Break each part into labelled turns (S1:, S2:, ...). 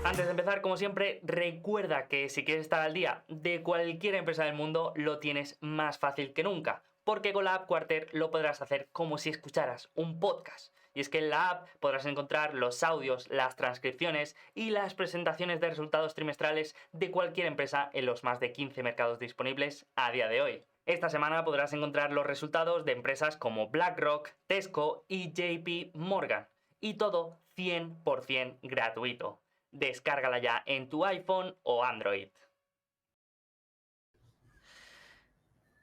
S1: Antes de empezar, como siempre, recuerda que si quieres estar al día de cualquier empresa del mundo, lo tienes más fácil que nunca, porque con la app Quarter lo podrás hacer como si escucharas un podcast. Y es que en la app podrás encontrar los audios, las transcripciones y las presentaciones de resultados trimestrales de cualquier empresa en los más de 15 mercados disponibles a día de hoy. Esta semana podrás encontrar los resultados de empresas como BlackRock, Tesco y JP Morgan. Y todo 100% gratuito. Descárgala ya en tu iPhone o Android.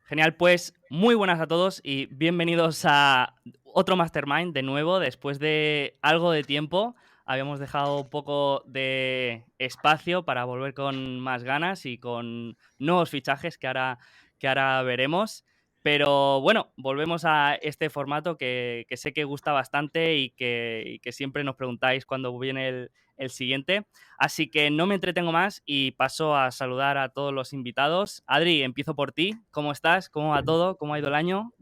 S1: Genial, pues muy buenas a todos y bienvenidos a otro Mastermind de nuevo. Después de algo de tiempo, habíamos dejado un poco de espacio para volver con más ganas y con nuevos fichajes que ahora veremos. Pero bueno, volvemos a este formato que sé que gusta bastante y que siempre nos preguntáis cuándo viene el siguiente. Así que no me entretengo más y paso a saludar a todos los invitados. Adri, empiezo por ti. ¿Cómo estás? ¿Cómo va todo? ¿Cómo ha ido el año?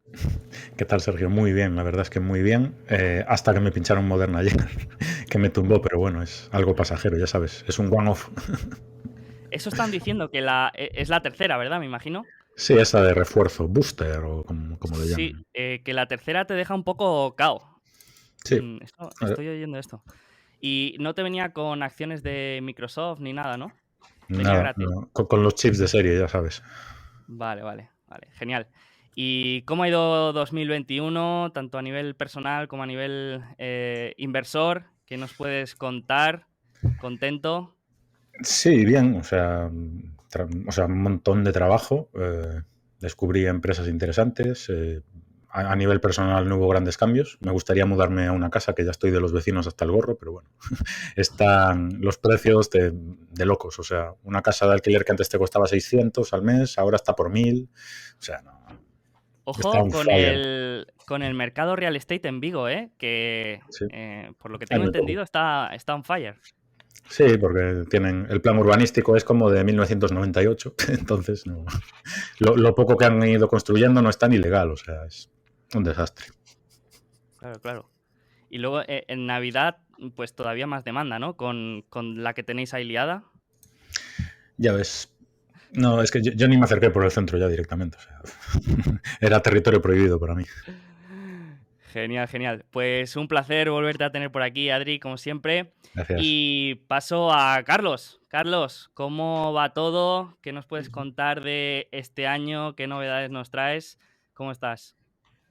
S2: ¿Qué tal, Sergio? Muy bien, la verdad es que muy bien. Hasta que me pincharon Moderna ayer, que me tumbó, pero bueno, es algo pasajero, ya sabes, es un one-off.
S1: Eso están diciendo que es la tercera, ¿verdad? Me imagino.
S2: Sí, esa de refuerzo, booster o como le
S1: Sí,
S2: llaman.
S1: que la tercera te deja un poco cao.
S2: Sí, eh,
S1: Estoy oyendo esto. Y no te venía con acciones de Microsoft ni nada, ¿no? Venía
S2: nada,
S1: gratis.
S2: no, con los chips de serie, ya sabes.
S1: Vale, genial. ¿Y cómo ha ido 2021, tanto a nivel personal como a nivel inversor? ¿Qué nos puedes contar? ¿Contento?
S2: Sí, bien, o sea, un montón de trabajo. Descubrí empresas interesantes. A nivel personal no hubo grandes cambios. Me gustaría mudarme a una casa que ya estoy de los vecinos hasta el gorro, pero bueno, están los precios de locos. O sea, una casa de alquiler que antes te costaba 600 al mes, ahora está por 1000. O sea, no, está
S1: Ojo
S2: on
S1: con
S2: fire.
S1: el mercado real estate en Vigo, que
S2: Sí,
S1: por lo que
S2: hay
S1: tengo
S2: muy poco.
S1: entendido está on fire.
S2: Sí, porque tienen el plan urbanístico es como de 1998, entonces no, lo poco que han ido construyendo no es tan ilegal, o sea, es un desastre.
S1: Claro, claro. Y luego en Navidad, pues todavía más demanda, ¿no? Con la que tenéis ahí liada.
S2: Ya ves. No, es que yo ni me acerqué por el centro ya directamente, o sea, era territorio prohibido para mí.
S1: Genial, genial. Pues un placer volverte a tener por aquí, Adri, como siempre.
S2: Gracias.
S1: Y paso a Carlos. Carlos, ¿cómo va todo? ¿Qué nos puedes contar de este año? ¿Qué novedades nos traes? ¿Cómo estás?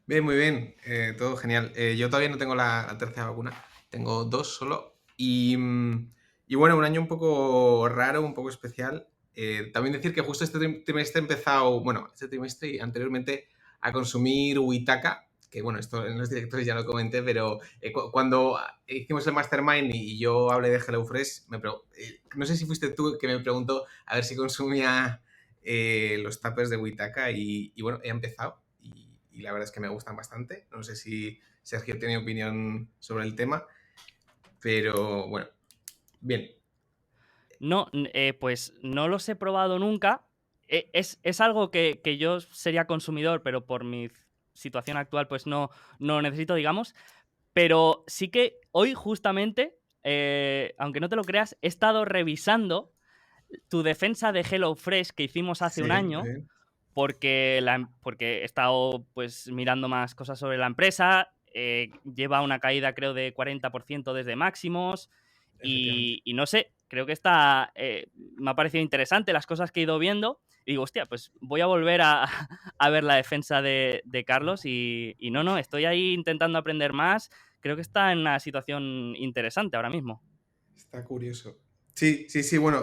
S3: Bien, muy bien, todo genial. Yo todavía no tengo la tercera vacuna, tengo dos solo. Y bueno, un año un poco raro, un poco especial. También decir que justo este trimestre he empezado, bueno, este trimestre y anteriormente a consumir Huitaca, que bueno, esto en los directores ya lo comenté, pero cuando hicimos el Mastermind y yo hablé de HelloFresh, no sé si fuiste tú que me preguntó a ver si consumía los tuppers de Huitaca y bueno, he empezado y la verdad es que me gustan bastante. No sé si Sergio tiene opinión sobre el tema, pero bueno, bien.
S1: No, pues no los he probado nunca. Es algo que yo sería consumidor, pero por mi situación actual, pues no lo necesito, digamos. Pero sí que hoy justamente, aunque no te lo creas, he estado revisando tu defensa de HelloFresh que hicimos hace un
S3: Sí, muy
S1: año,
S3: bien.
S1: porque he estado pues mirando más cosas sobre la empresa. Lleva una caída creo de 40% desde máximos
S3: Efectivamente.
S1: y no sé, creo que me ha parecido interesante las cosas que he ido viendo y digo, hostia, pues voy a volver a ver la defensa de Carlos y no, estoy ahí intentando aprender más. Creo que está en una situación interesante ahora mismo.
S3: Está curioso. Sí, sí, sí, bueno,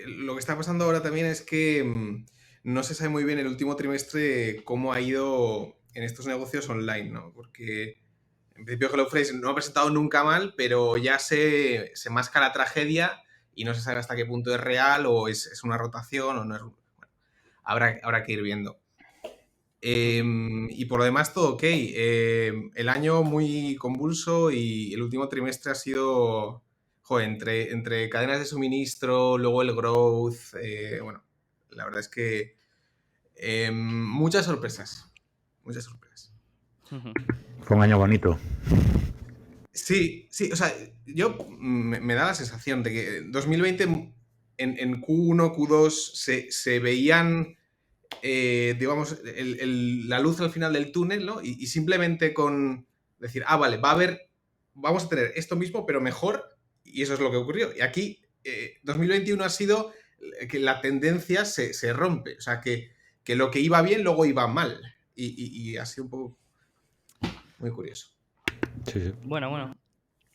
S3: lo que está pasando ahora también es que no se sabe muy bien el último trimestre cómo ha ido en estos negocios online, ¿no? Porque en principio HelloFresh no ha presentado nunca mal, pero ya se masca la tragedia y no se sabe hasta qué punto es real o es una rotación o no es... Bueno, habrá que ir viendo. Y por lo demás todo ok. El año muy convulso y el último trimestre ha sido, joder, entre cadenas de suministro, luego el growth, bueno, la verdad es que muchas sorpresas, muchas sorpresas.
S2: Fue un año bonito.
S3: Sí, sí, o sea, yo me da la sensación de que 2020 en Q1, Q2 se veían, digamos, la luz al final del túnel, ¿no? Y simplemente con decir, vale, vamos a tener esto mismo, pero mejor, y eso es lo que ocurrió. Y aquí, 2021 ha sido que la tendencia se rompe, o sea, que lo que iba bien luego iba mal. Y ha sido un poco muy curioso.
S2: Sí, sí.
S1: Bueno.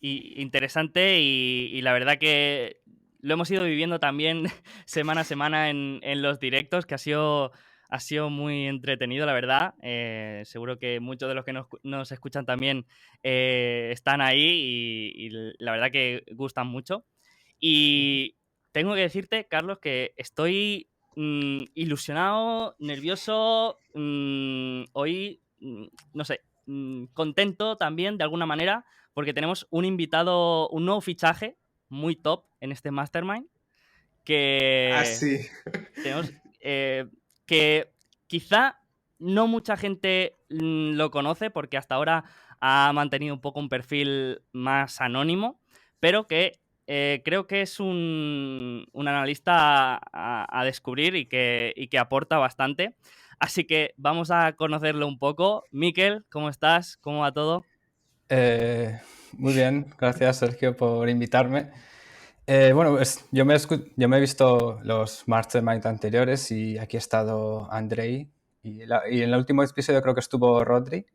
S1: Y interesante y la verdad que lo hemos ido viviendo también semana a semana en los directos, que ha sido muy entretenido, la verdad. Seguro que muchos de los que nos escuchan también están ahí y la verdad que gustan mucho. Y tengo que decirte, Carlos, que estoy ilusionado, nervioso, hoy, no sé, contento también de alguna manera porque tenemos un invitado, un nuevo fichaje muy top en este Mastermind
S3: Ah,
S1: que
S3: sí.
S1: tenemos que quizá no mucha gente lo conoce porque hasta ahora ha mantenido un poco un perfil más anónimo, pero que creo que es un analista a descubrir y que aporta bastante. Así que vamos a conocerlo un poco. Miquel, ¿cómo estás? ¿Cómo va todo?
S4: Muy bien, gracias Sergio por invitarme. Bueno, pues yo me he visto los Mastermind anteriores y aquí ha estado Andrei y en el último episodio creo que estuvo Rodri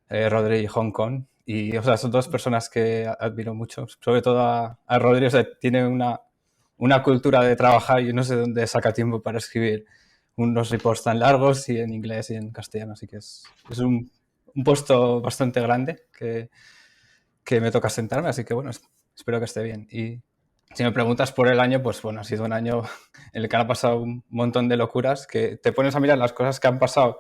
S4: y Hong Kong. Y o sea, son dos personas que admiro mucho, sobre todo a Rodri, o sea, tiene una cultura de trabajar y no sé dónde saca tiempo para escribir unos reports tan largos y en inglés y en castellano, así que es un puesto bastante grande que me toca sentarme, así que bueno, espero que esté bien. Y si me preguntas por el año, pues bueno, ha sido un año en el que han pasado un montón de locuras, que te pones a mirar las cosas que han pasado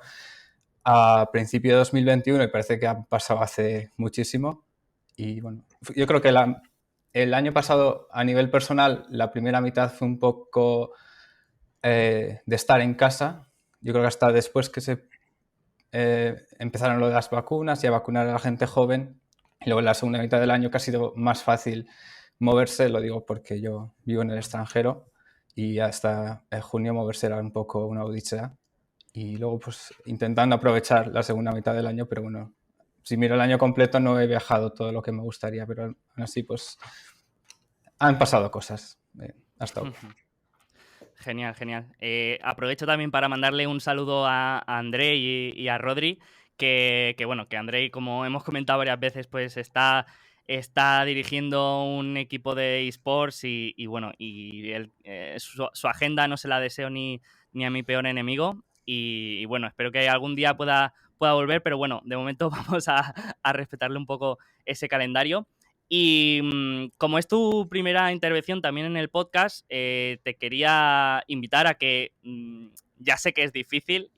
S4: a principio de 2021 y parece que han pasado hace muchísimo. Y bueno, yo creo que el año pasado a nivel personal, la primera mitad fue un poco de estar en casa. Yo creo que hasta después que se empezaron lo de las vacunas y a vacunar a la gente joven, y luego en la segunda mitad del año que ha sido más fácil moverse, lo digo porque yo vivo en el extranjero y hasta junio moverse era un poco una odisea. Y luego pues intentando aprovechar la segunda mitad del año, pero bueno, si miro el año completo no he viajado todo lo que me gustaría, pero aún así pues han pasado cosas hasta ahora.
S1: Genial, genial. Aprovecho también para mandarle un saludo a André y a Rodri, bueno, que André, como hemos comentado varias veces, pues está dirigiendo un equipo de esports y bueno, su agenda no se la deseo ni a mi peor enemigo. Y bueno, espero que algún día pueda volver, pero bueno, de momento vamos a respetarle un poco ese calendario. Y como es tu primera intervención también en el podcast, te quería invitar a que, ya sé que es difícil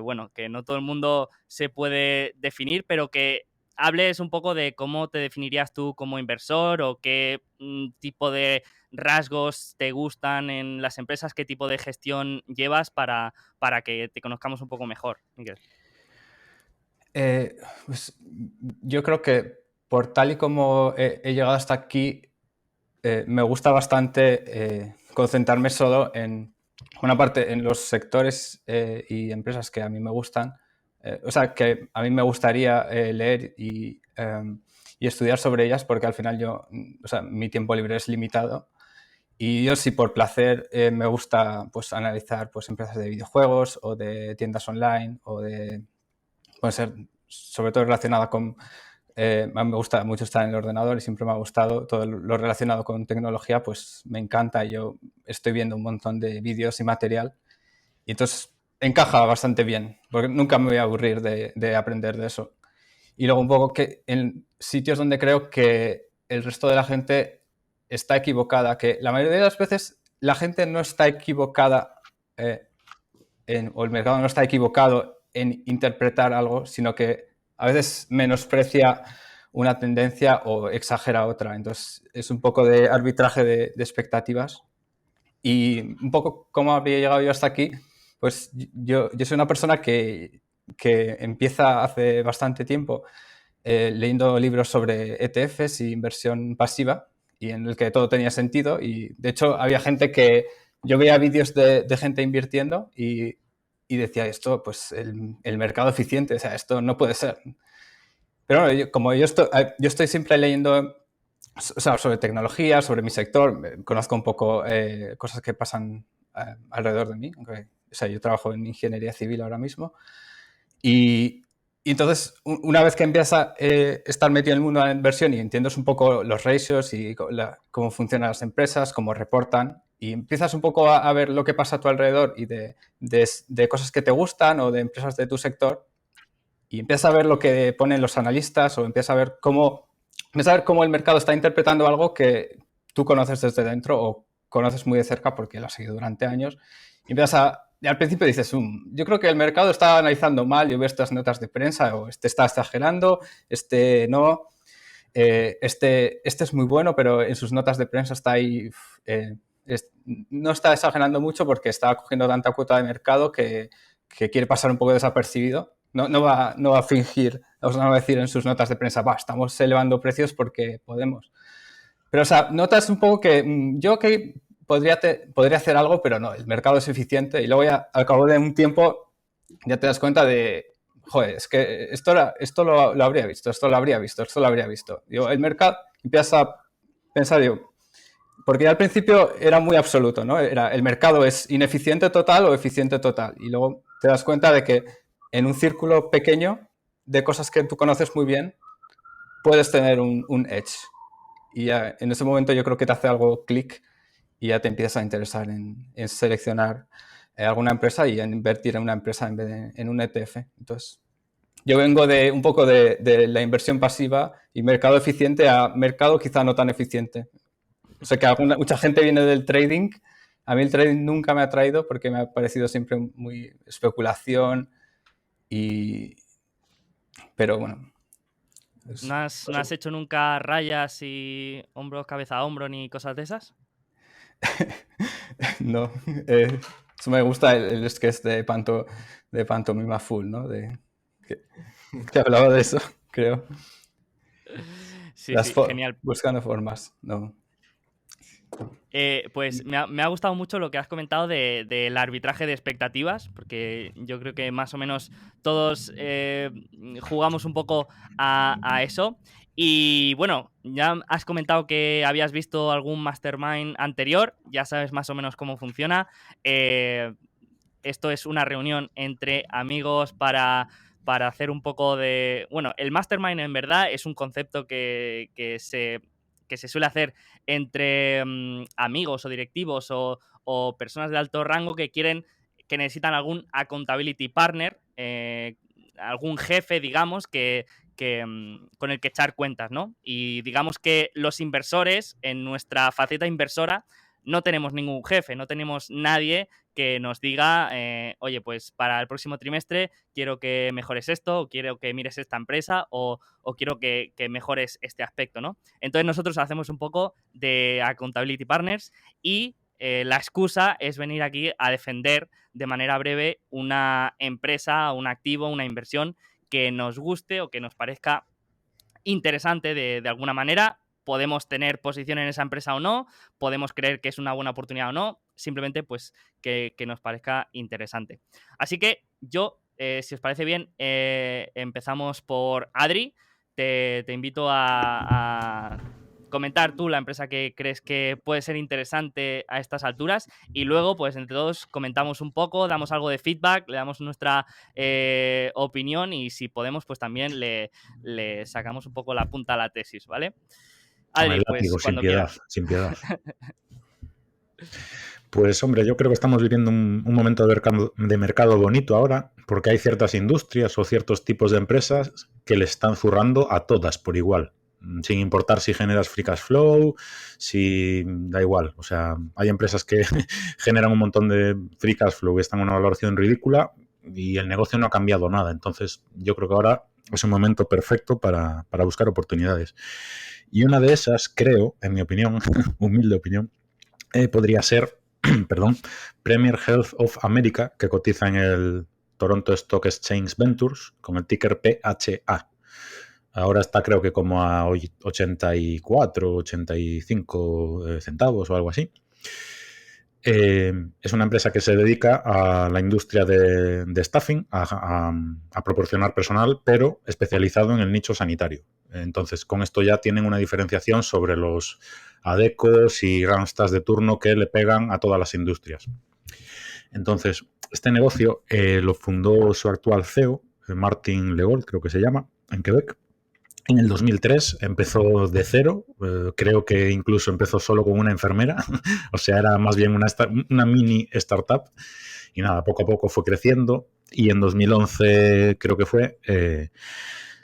S1: bueno, que no todo el mundo se puede definir, pero que hables un poco de cómo te definirías tú como inversor o qué tipo de rasgos te gustan en las empresas, qué tipo de gestión llevas para que te conozcamos un poco mejor, Miguel.
S4: Pues yo creo que por tal y como he llegado hasta aquí, me gusta bastante concentrarme solo en una parte en los sectores y empresas que a mí me gustan, o sea, que a mí me gustaría leer y estudiar sobre ellas porque al final o sea, mi tiempo libre es limitado y yo sí por placer me gusta pues analizar pues empresas de videojuegos o de tiendas online o puede ser sobre todo relacionada con a mí me gusta mucho estar en el ordenador y siempre me ha gustado todo lo relacionado con tecnología, pues me encanta. Yo estoy viendo un montón de vídeos y material y entonces encaja bastante bien, porque nunca me voy a aburrir de aprender de eso. Y luego un poco que en sitios donde creo que el resto de la gente está equivocada, que la mayoría de las veces la gente no está equivocada o el mercado no está equivocado en interpretar algo, sino que a veces menosprecia una tendencia o exagera otra. Entonces es un poco de arbitraje de expectativas. Y un poco cómo habría llegado yo hasta aquí, pues yo soy una persona que empieza hace bastante tiempo leyendo libros sobre ETFs y inversión pasiva, y en el que todo tenía sentido. Y de hecho había gente que yo veía vídeos de gente invirtiendo y decía esto, pues el mercado eficiente, o sea, esto no puede ser. Pero bueno, como yo estoy siempre leyendo, o sea, sobre tecnología, sobre mi sector, conozco un poco cosas que pasan alrededor de mí. Aunque, o sea, yo trabajo en ingeniería civil ahora mismo. Y entonces, una vez que empiezas a estar metido en el mundo de la inversión y entiendes un poco los ratios y cómo funcionan las empresas, cómo reportan, y empiezas un poco a ver lo que pasa a tu alrededor y de cosas que te gustan o de empresas de tu sector, y empiezas a ver lo que ponen los analistas o empiezas a ver cómo el mercado está interpretando algo que tú conoces desde dentro o conoces muy de cerca porque lo has seguido durante años, y empiezas y al principio dices, yo creo que el mercado está analizando mal, yo veo estas notas de prensa, o este está exagerando, este no, este es muy bueno, pero en sus notas de prensa está ahí, no está exagerando mucho porque está cogiendo tanta cuota de mercado que quiere pasar un poco desapercibido. No va a fingir, no va a decir en sus notas de prensa, estamos elevando precios porque podemos. Pero, o sea, notas un poco que yo que podría hacer algo, pero no, el mercado es eficiente, y luego ya al cabo de un tiempo ya te das cuenta de, joder, es que esto lo habría visto, esto lo habría visto, esto lo habría visto. Digo, el mercado empieza a pensar, digo, porque ya al principio era muy absoluto, ¿no? Era el mercado es ineficiente total o eficiente total, y luego te das cuenta de que en un círculo pequeño de cosas que tú conoces muy bien puedes tener un edge. Y ya en ese momento yo creo que te hace algo clic y ya te empiezas a interesar en seleccionar alguna empresa y en invertir en una empresa en vez de en un ETF. Entonces, yo vengo de un poco de la inversión pasiva y mercado eficiente a mercado quizá no tan eficiente. O sea que mucha gente viene del trading. A mí el trading nunca me ha atraído porque me ha parecido siempre muy especulación pero bueno.
S1: ¿No has hecho nunca rayas y hombros, cabeza a hombro ni cosas de esas?
S4: No. Eso me gusta el sketch de Pantomima Full, ¿no? Que hablaba de eso, creo.
S1: Sí, genial.
S4: Buscando formas, ¿no?
S1: Pues me ha gustado mucho lo que has comentado del arbitraje de expectativas, porque yo creo que más o menos todos jugamos un poco a eso. Y bueno, ya has comentado que habías visto algún mastermind anterior, ya sabes más o menos cómo funciona. Esto es una reunión entre amigos para hacer un poco de... Bueno, el mastermind en verdad es un concepto que se suele hacer entre amigos o directivos o personas de alto rango que necesitan algún accountability partner, algún jefe, digamos, con el que echar cuentas, ¿no? Y digamos que los inversores, en nuestra faceta inversora, no tenemos ningún jefe, no tenemos nadie que nos diga, oye, pues para el próximo trimestre quiero que mejores esto, o quiero que mires esta empresa, o quiero que mejores este aspecto, ¿no? Entonces nosotros hacemos un poco de accountability partners y la excusa es venir aquí a defender de manera breve una empresa, un activo, una inversión que nos guste o que nos parezca interesante de alguna manera. Podemos tener posición en esa empresa o no, podemos creer que es una buena oportunidad o no, simplemente pues que nos parezca interesante. Así que yo, si os parece bien, empezamos por Adri. Te invito a comentar tú la empresa que crees que puede ser interesante a estas alturas, y luego pues entre todos comentamos un poco, damos algo de feedback, le damos nuestra opinión, y si podemos pues también le sacamos un poco la punta a la tesis, ¿vale? Adri,
S2: Con el látigo,
S1: pues cuando quieras.
S2: Sin piedad. Pues hombre, yo creo que estamos viviendo un momento de mercado bonito ahora, porque hay ciertas industrias o ciertos tipos de empresas que le están zurrando a todas por igual, sin importar si generas free cash flow, si da igual. O sea, hay empresas que generan un montón de free cash flow y están en una valoración ridícula y el negocio no ha cambiado nada. Entonces, yo creo que ahora es un momento perfecto para buscar oportunidades. Y una de esas, creo, en mi opinión, humilde opinión, podría ser Premier Health of America, que cotiza en el Toronto Stock Exchange Ventures con el ticker PHA. Ahora está creo que como a 84, 85 centavos o algo así. Es una empresa que se dedica a la industria de staffing, a proporcionar personal, pero especializado en el nicho sanitario. Entonces, con esto ya tienen una diferenciación sobre los adecos y ranstas de turno que le pegan a todas las industrias. Entonces, este negocio lo fundó su actual CEO, Martin Legault, creo que se llama, en Quebec. En el 2003 empezó de cero, creo que incluso empezó solo con una enfermera, o sea, era más bien una mini startup, y nada, poco a poco fue creciendo, y en 2011 creo que fue,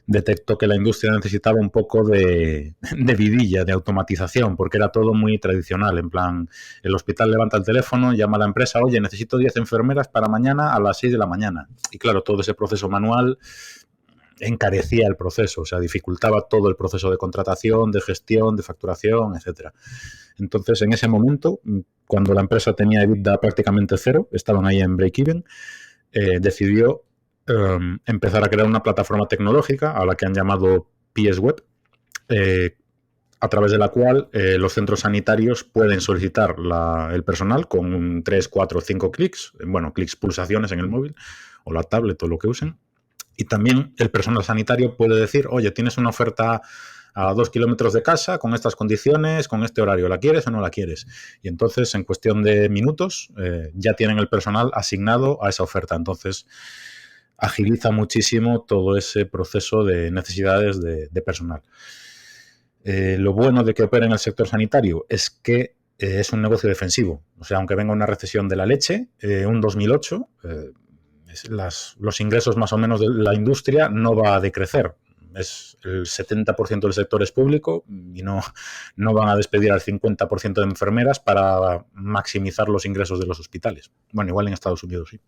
S2: detectó que la industria necesitaba un poco de vidilla, de automatización, porque era todo muy tradicional, en plan, el hospital levanta el teléfono, llama a la empresa, oye, necesito 10 enfermeras para mañana a las 6 de la mañana, y claro, todo ese proceso manual encarecía el proceso, o sea, dificultaba todo el proceso de contratación, de gestión, de facturación, etcétera. Entonces, en ese momento, cuando la empresa tenía EBITDA prácticamente cero, estaban ahí en break-even, decidió empezar a crear una plataforma tecnológica a la que han llamado PS Web, a través de la cual los centros sanitarios pueden solicitar el personal con 3, 4, 5 clics, bueno, clics, pulsaciones en el móvil o la tablet o lo que usen. Y también el personal sanitario puede decir, oye, tienes una oferta a 2 kilómetros de casa con estas condiciones, con este horario, ¿la quieres o no la quieres? Y entonces, en cuestión de minutos, ya tienen el personal asignado a esa oferta. Entonces, agiliza muchísimo todo ese proceso de necesidades de personal. Lo bueno de que opere en el sector sanitario es que es un negocio defensivo. O sea, aunque venga una recesión de la leche, un 2008... los ingresos más o menos de la industria no va a decrecer. El 70% del sector es público y no van a despedir al 50% de enfermeras para maximizar los ingresos de los hospitales. Bueno, igual en Estados Unidos sí.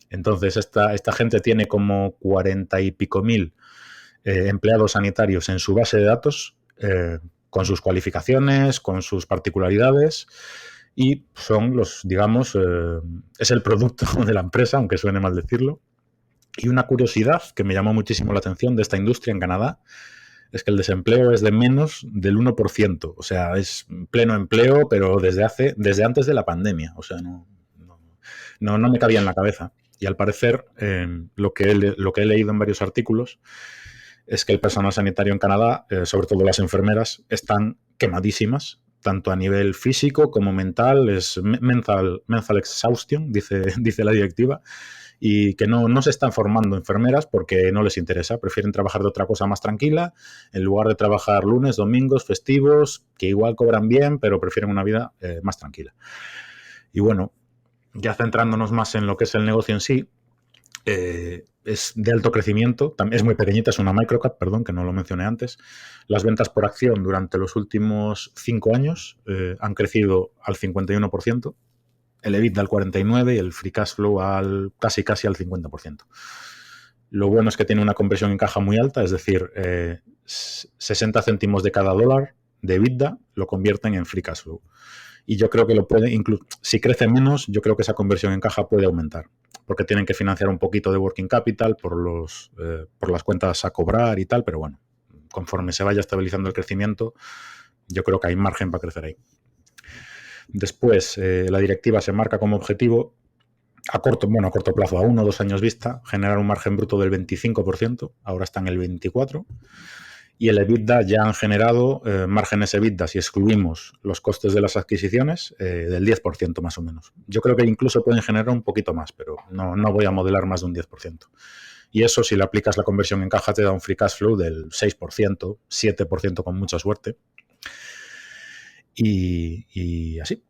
S2: Entonces, esta gente tiene como 40 y pico mil empleados sanitarios en su base de datos, con sus cualificaciones, con sus particularidades, y son digamos, es el producto de la empresa, aunque suene mal decirlo. Y una curiosidad que me llamó muchísimo la atención de esta industria en Canadá es que el desempleo es de menos del 1%. O sea, es pleno empleo, pero desde antes de la pandemia. O sea, no me cabía en la cabeza. Y al parecer, lo que he leído en varios artículos es que el personal sanitario en Canadá, sobre todo las enfermeras, están quemadísimas, tanto a nivel físico como mental, es mental exhaustion, dice la directiva, y que no se están formando enfermeras porque no les interesa, prefieren trabajar de otra cosa más tranquila, en lugar de trabajar lunes, domingos, festivos, que igual cobran bien, pero prefieren una vida más tranquila. Y bueno, ya centrándonos más en lo que es el negocio en sí, es de alto crecimiento, es muy pequeñita, es una microcap, perdón, que no lo mencioné antes. Las ventas por acción durante los últimos 5 años han crecido al 51%, el EBITDA al 49% y el free cash flow casi al 50%. Lo bueno es que tiene una conversión en caja muy alta, es decir, 60 céntimos de cada dólar de EBITDA lo convierten en free cash flow. Y yo creo que lo puede, si crece menos, yo creo que esa conversión en caja puede aumentar, porque tienen que financiar un poquito de working capital por las cuentas a cobrar y tal, pero bueno, conforme se vaya estabilizando el crecimiento, yo creo que hay margen para crecer ahí. Después, la directiva se marca como objetivo a corto plazo, a 1 o 2 años vista, generar un margen bruto del 25%, ahora está en el 24%. Y el EBITDA ya han generado márgenes EBITDA, si excluimos los costes de las adquisiciones, del 10% más o menos. Yo creo que incluso pueden generar un poquito más, pero no voy a modelar más de un 10%. Y eso, si le aplicas la conversión en caja, te da un free cash flow del 6%, 7% con mucha suerte. Y así.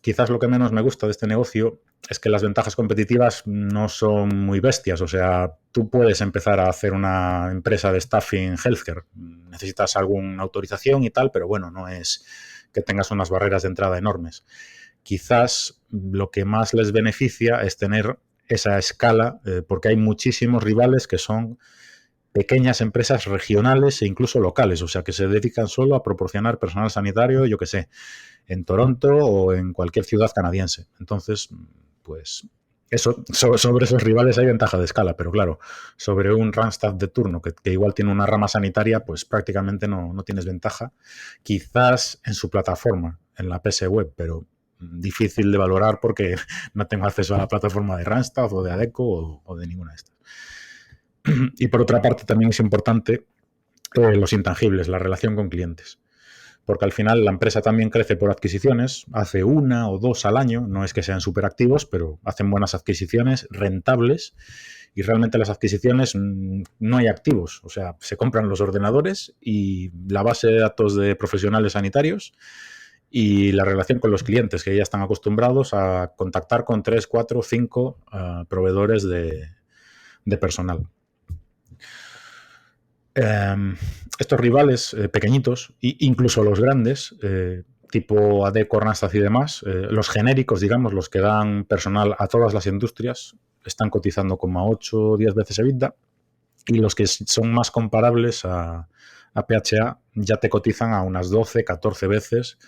S2: Quizás lo que menos me gusta de este negocio es que las ventajas competitivas no son muy bestias. O sea, tú puedes empezar a hacer una empresa de staffing healthcare. Necesitas alguna autorización y tal, pero bueno, no es que tengas unas barreras de entrada enormes. Quizás lo que más les beneficia es tener esa escala, porque hay muchísimos rivales que son pequeñas empresas regionales e incluso locales, o sea, que se dedican solo a proporcionar personal sanitario, yo qué sé, en Toronto o en cualquier ciudad canadiense. Entonces, pues Eso, sobre esos rivales hay ventaja de escala, pero claro, sobre un Randstad de turno que igual tiene una rama sanitaria, pues prácticamente no tienes ventaja. Quizás en su plataforma, en la PS Web, pero difícil de valorar porque no tengo acceso a la plataforma de Randstad o de Adecco o de ninguna de estas. Y por otra parte también es importante los intangibles, la relación con clientes. Porque al final la empresa también crece por adquisiciones, hace 1 o 2 al año, no es que sean súper activos, pero hacen buenas adquisiciones, rentables, y realmente las adquisiciones no hay activos, o sea, se compran los ordenadores y la base de datos de profesionales sanitarios y la relación con los clientes, que ya están acostumbrados a contactar con 3, 4, 5 proveedores de personal. Estos rivales pequeñitos, incluso los grandes, tipo Adecco, Randstad y demás, los genéricos, digamos, los que dan personal a todas las industrias, están cotizando como a 8 o 10 veces EBITDA, y los que son más comparables a PHA ya te cotizan a unas 12, 14 veces,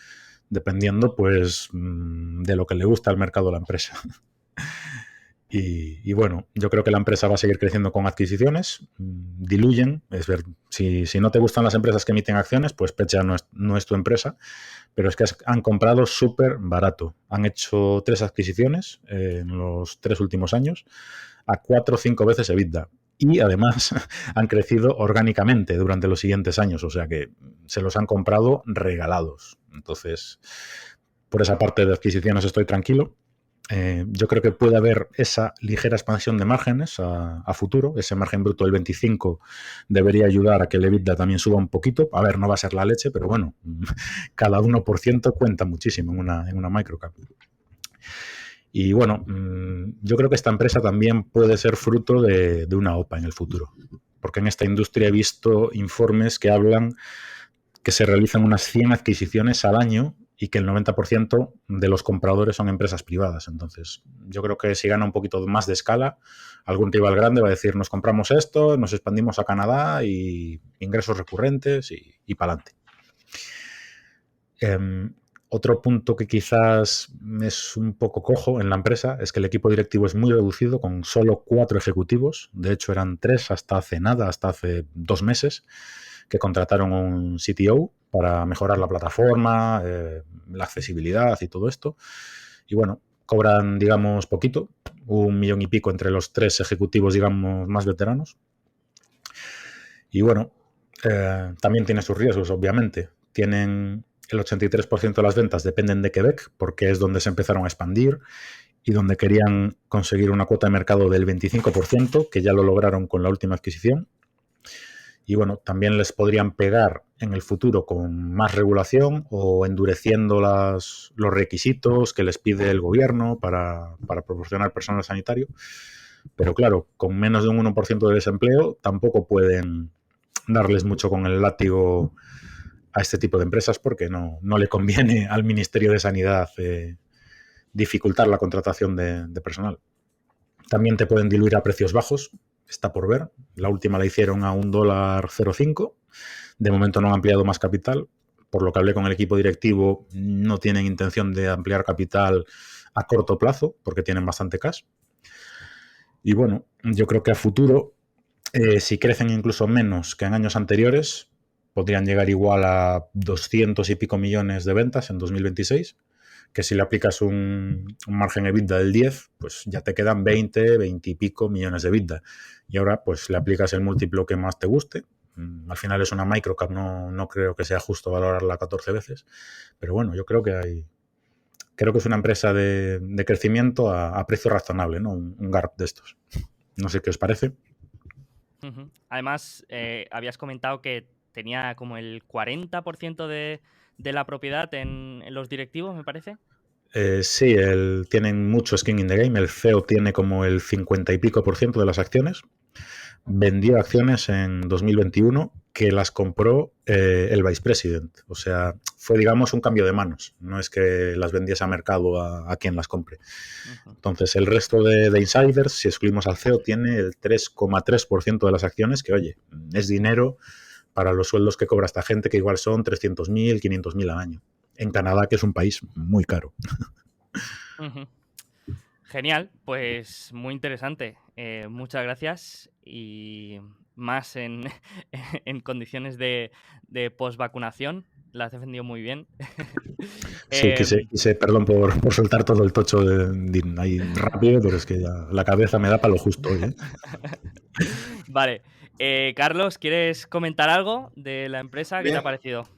S2: dependiendo pues de lo que le gusta al mercado a la empresa. Y bueno, yo creo que la empresa va a seguir creciendo con adquisiciones, diluyen, es ver, si no te gustan las empresas que emiten acciones, pues PHA no es tu empresa, pero es que han comprado súper barato. Han hecho 3 adquisiciones en los 3 últimos años a 4 o 5 veces EBITDA. Y además han crecido orgánicamente durante los siguientes años, o sea que se los han comprado regalados. Entonces, por esa parte de adquisiciones estoy tranquilo. Yo creo que puede haber esa ligera expansión de márgenes a futuro. Ese margen bruto del 25 debería ayudar a que el EBITDA también suba un poquito. A ver, no va a ser la leche, pero bueno, cada 1% cuenta muchísimo en una microcap. Y bueno, yo creo que esta empresa también puede ser fruto de una OPA en el futuro. Porque en esta industria he visto informes que hablan que se realizan unas 100 adquisiciones al año y que el 90% de los compradores son empresas privadas. Entonces, yo creo que si gana un poquito más de escala, algún rival grande va a decir, nos compramos esto, nos expandimos a Canadá y ingresos recurrentes y para adelante. Otro punto que quizás es un poco cojo en la empresa es que el equipo directivo es muy reducido, con solo 4 ejecutivos. De hecho, eran 3 hasta hace nada, hasta hace 2 meses, que contrataron un CTO para mejorar la plataforma, la accesibilidad y todo esto. Y bueno, cobran, digamos, poquito, 1 millón y pico entre los 3 ejecutivos, digamos, más veteranos. Y bueno, también tiene sus riesgos, obviamente. Tienen el 83% de las ventas dependen de Quebec, porque es donde se empezaron a expandir y donde querían conseguir una cuota de mercado del 25%, que ya lo lograron con la última adquisición. Y bueno, también les podrían pegar en el futuro con más regulación o endureciendo los requisitos que les pide el gobierno para proporcionar personal sanitario. Pero claro, con menos de un 1% de desempleo tampoco pueden darles mucho con el látigo a este tipo de empresas porque no le conviene al Ministerio de Sanidad dificultar la contratación de personal. También te pueden diluir a precios bajos, está por ver. La última la hicieron a $1.05. De momento no han ampliado más capital. Por lo que hablé con el equipo directivo, no tienen intención de ampliar capital a corto plazo porque tienen bastante cash. Y bueno, yo creo que a futuro, si crecen incluso menos que en años anteriores, podrían llegar igual a 200 y pico millones de ventas en 2026, que si le aplicas un margen EBITDA del 10, pues ya te quedan 20 y pico millones de EBITDA. Y ahora pues le aplicas el múltiplo que más te guste. Al final es una microcap, no creo que sea justo valorarla 14 veces, pero bueno, yo creo que es una empresa de crecimiento a precio razonable, ¿no? Un GARP de estos. No sé qué os parece.
S1: Además, habías comentado que tenía como el 40% de la propiedad en los directivos, me parece.
S2: Sí, tienen mucho skin in the game. El CEO tiene como el 50 y pico % de las acciones. Vendió acciones en 2021 que las compró el vicepresident. O sea, fue, digamos, un cambio de manos. No es que las vendiese a mercado a quien las compre. Entonces, el resto de insiders, si excluimos al CEO, tiene el 3,3% de las acciones, que, oye, es dinero para los sueldos que cobra esta gente, que igual son 300.000, 500.000 al año. En Canadá, que es un país muy caro.
S1: Genial, pues muy interesante. Muchas gracias y más en, en condiciones de post-vacunación. La has defendido muy bien.
S2: Sí, perdón por soltar todo el tocho ahí rápido, pero es que ya la cabeza me da para lo justo hoy, ¿eh?
S1: Vale. Carlos, ¿quieres comentar algo de la empresa? ¿Qué te ha
S3: Bien.
S1: parecido?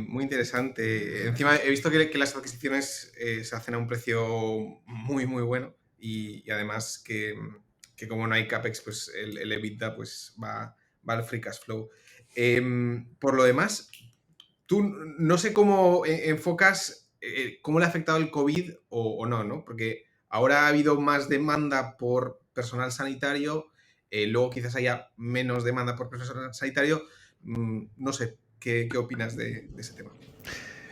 S3: Muy interesante. Encima he visto que las adquisiciones se hacen a un precio muy, muy bueno y además que como no hay CAPEX, pues el EBITDA pues va al free cash flow. Por lo demás, tú no sé cómo enfocas cómo le ha afectado el COVID o no, ¿no? Porque ahora ha habido más demanda por personal sanitario, luego quizás haya menos demanda por personal sanitario. No sé, ¿qué opinas de ese tema?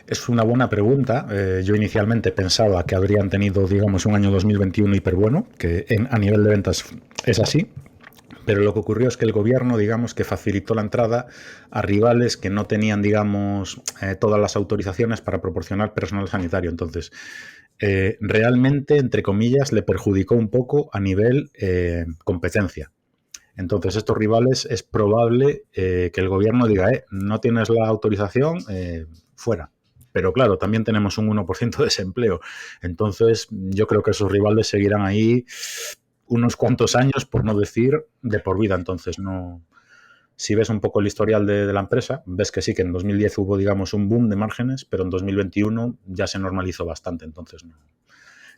S2: Es una buena pregunta. Yo inicialmente pensaba que habrían tenido, digamos, un año 2021 hiper bueno, que a nivel de ventas es así. Pero lo que ocurrió es que el gobierno, digamos, que facilitó la entrada a rivales que no tenían, digamos, todas las autorizaciones para proporcionar personal sanitario. Entonces, realmente, entre comillas, le perjudicó un poco a nivel competencia. Entonces, estos rivales es probable que el gobierno diga, no tienes la autorización, fuera. Pero claro, también tenemos un 1% de desempleo. Entonces, yo creo que esos rivales seguirán ahí unos cuantos años, por no decir de por vida. Entonces, no. Si ves un poco el historial de la empresa, ves que sí, que en 2010 hubo, digamos, un boom de márgenes, pero en 2021 ya se normalizó bastante. Entonces,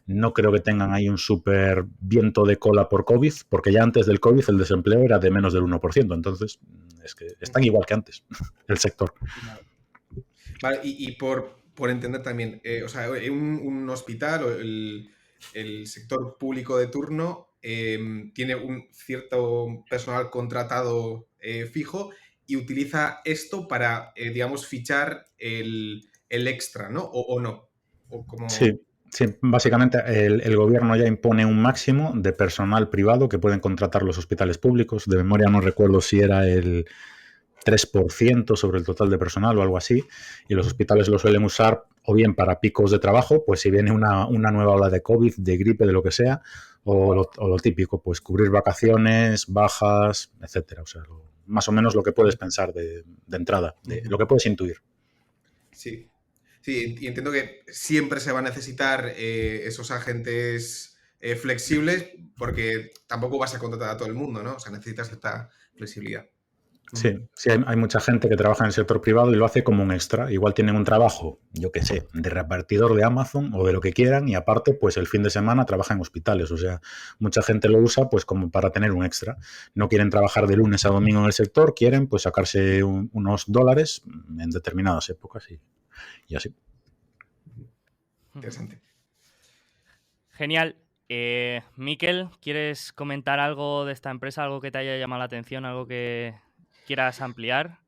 S2: no creo que tengan ahí un súper viento de cola por COVID, porque ya antes del COVID el desempleo era de menos del 1%. Entonces, es que están igual que antes, el sector.
S3: Vale, y por entender también, o sea, un hospital o el sector público de turno tiene un cierto personal contratado fijo y utiliza esto para, digamos, fichar el extra, ¿no? O no. O como...
S2: Sí, básicamente el gobierno ya impone un máximo de personal privado que pueden contratar los hospitales públicos. De memoria no recuerdo si era el 3% sobre el total de personal o algo así, y los hospitales lo suelen usar o bien para picos de trabajo, pues si viene una nueva ola de COVID, de gripe, de lo que sea, o lo típico, pues cubrir vacaciones, bajas, etcétera. O sea, más o menos lo que puedes pensar de entrada, de lo que puedes intuir.
S3: Sí. Sí, y entiendo que siempre se va a necesitar esos agentes flexibles porque tampoco vas a contratar a todo el mundo, ¿no? O sea, necesitas cierta flexibilidad.
S2: Sí, hay mucha gente que trabaja en el sector privado y lo hace como un extra. Igual tienen un trabajo, yo qué sé, de repartidor de Amazon o de lo que quieran y aparte, pues el fin de semana trabaja en hospitales. O sea, mucha gente lo usa pues como para tener un extra. No quieren trabajar de lunes a domingo en el sector, quieren pues sacarse unos dólares en determinadas épocas y así.
S3: Interesante.
S1: Genial. Miquel, ¿quieres comentar algo de esta empresa? ¿Algo que te haya llamado la atención? ¿Algo que quieras ampliar?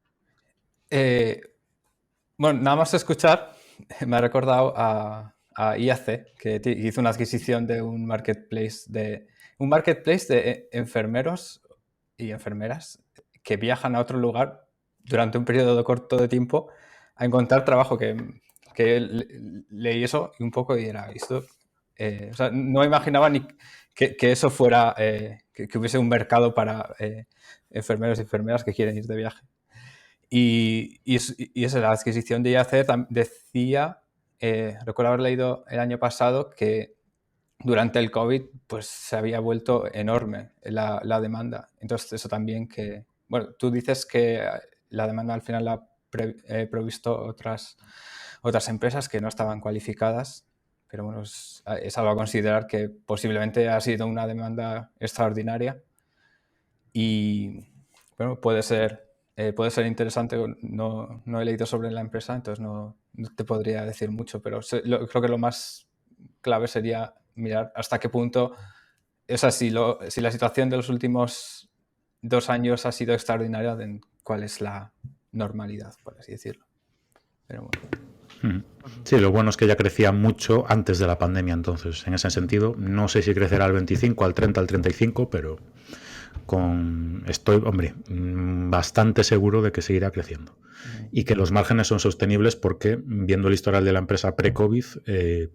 S4: Bueno, nada más escuchar, me ha recordado a IAC, que hizo una adquisición de un marketplace de enfermeros y enfermeras que viajan a otro lugar durante un periodo corto de tiempo a encontrar trabajo, que leí eso y un poco y era esto. O sea, no imaginaba ni que eso fuera, que hubiese un mercado para enfermeros y enfermeras que quieren ir de viaje. Y esa la adquisición de IAC decía, recuerdo haber leído el año pasado que durante el COVID pues se había vuelto enorme la demanda. Entonces eso también que, bueno, tú dices que la demanda al final la ha provisto otras empresas que no estaban cualificadas, pero bueno, es algo a considerar que posiblemente ha sido una demanda extraordinaria y bueno, puede ser interesante. No he leído sobre la empresa, entonces no te podría decir mucho, pero creo que lo más clave sería mirar hasta qué punto, o sea, si la situación de los últimos 2 años ha sido extraordinaria, cuál es la normalidad, por así decirlo. Pero bueno.
S2: Sí, lo bueno es que ya crecía mucho antes de la pandemia, entonces, en ese sentido, no sé si crecerá al 25, al 30, al 35, pero estoy, hombre, bastante seguro de que seguirá creciendo. Y que los márgenes son sostenibles porque, viendo el historial de la empresa pre-COVID,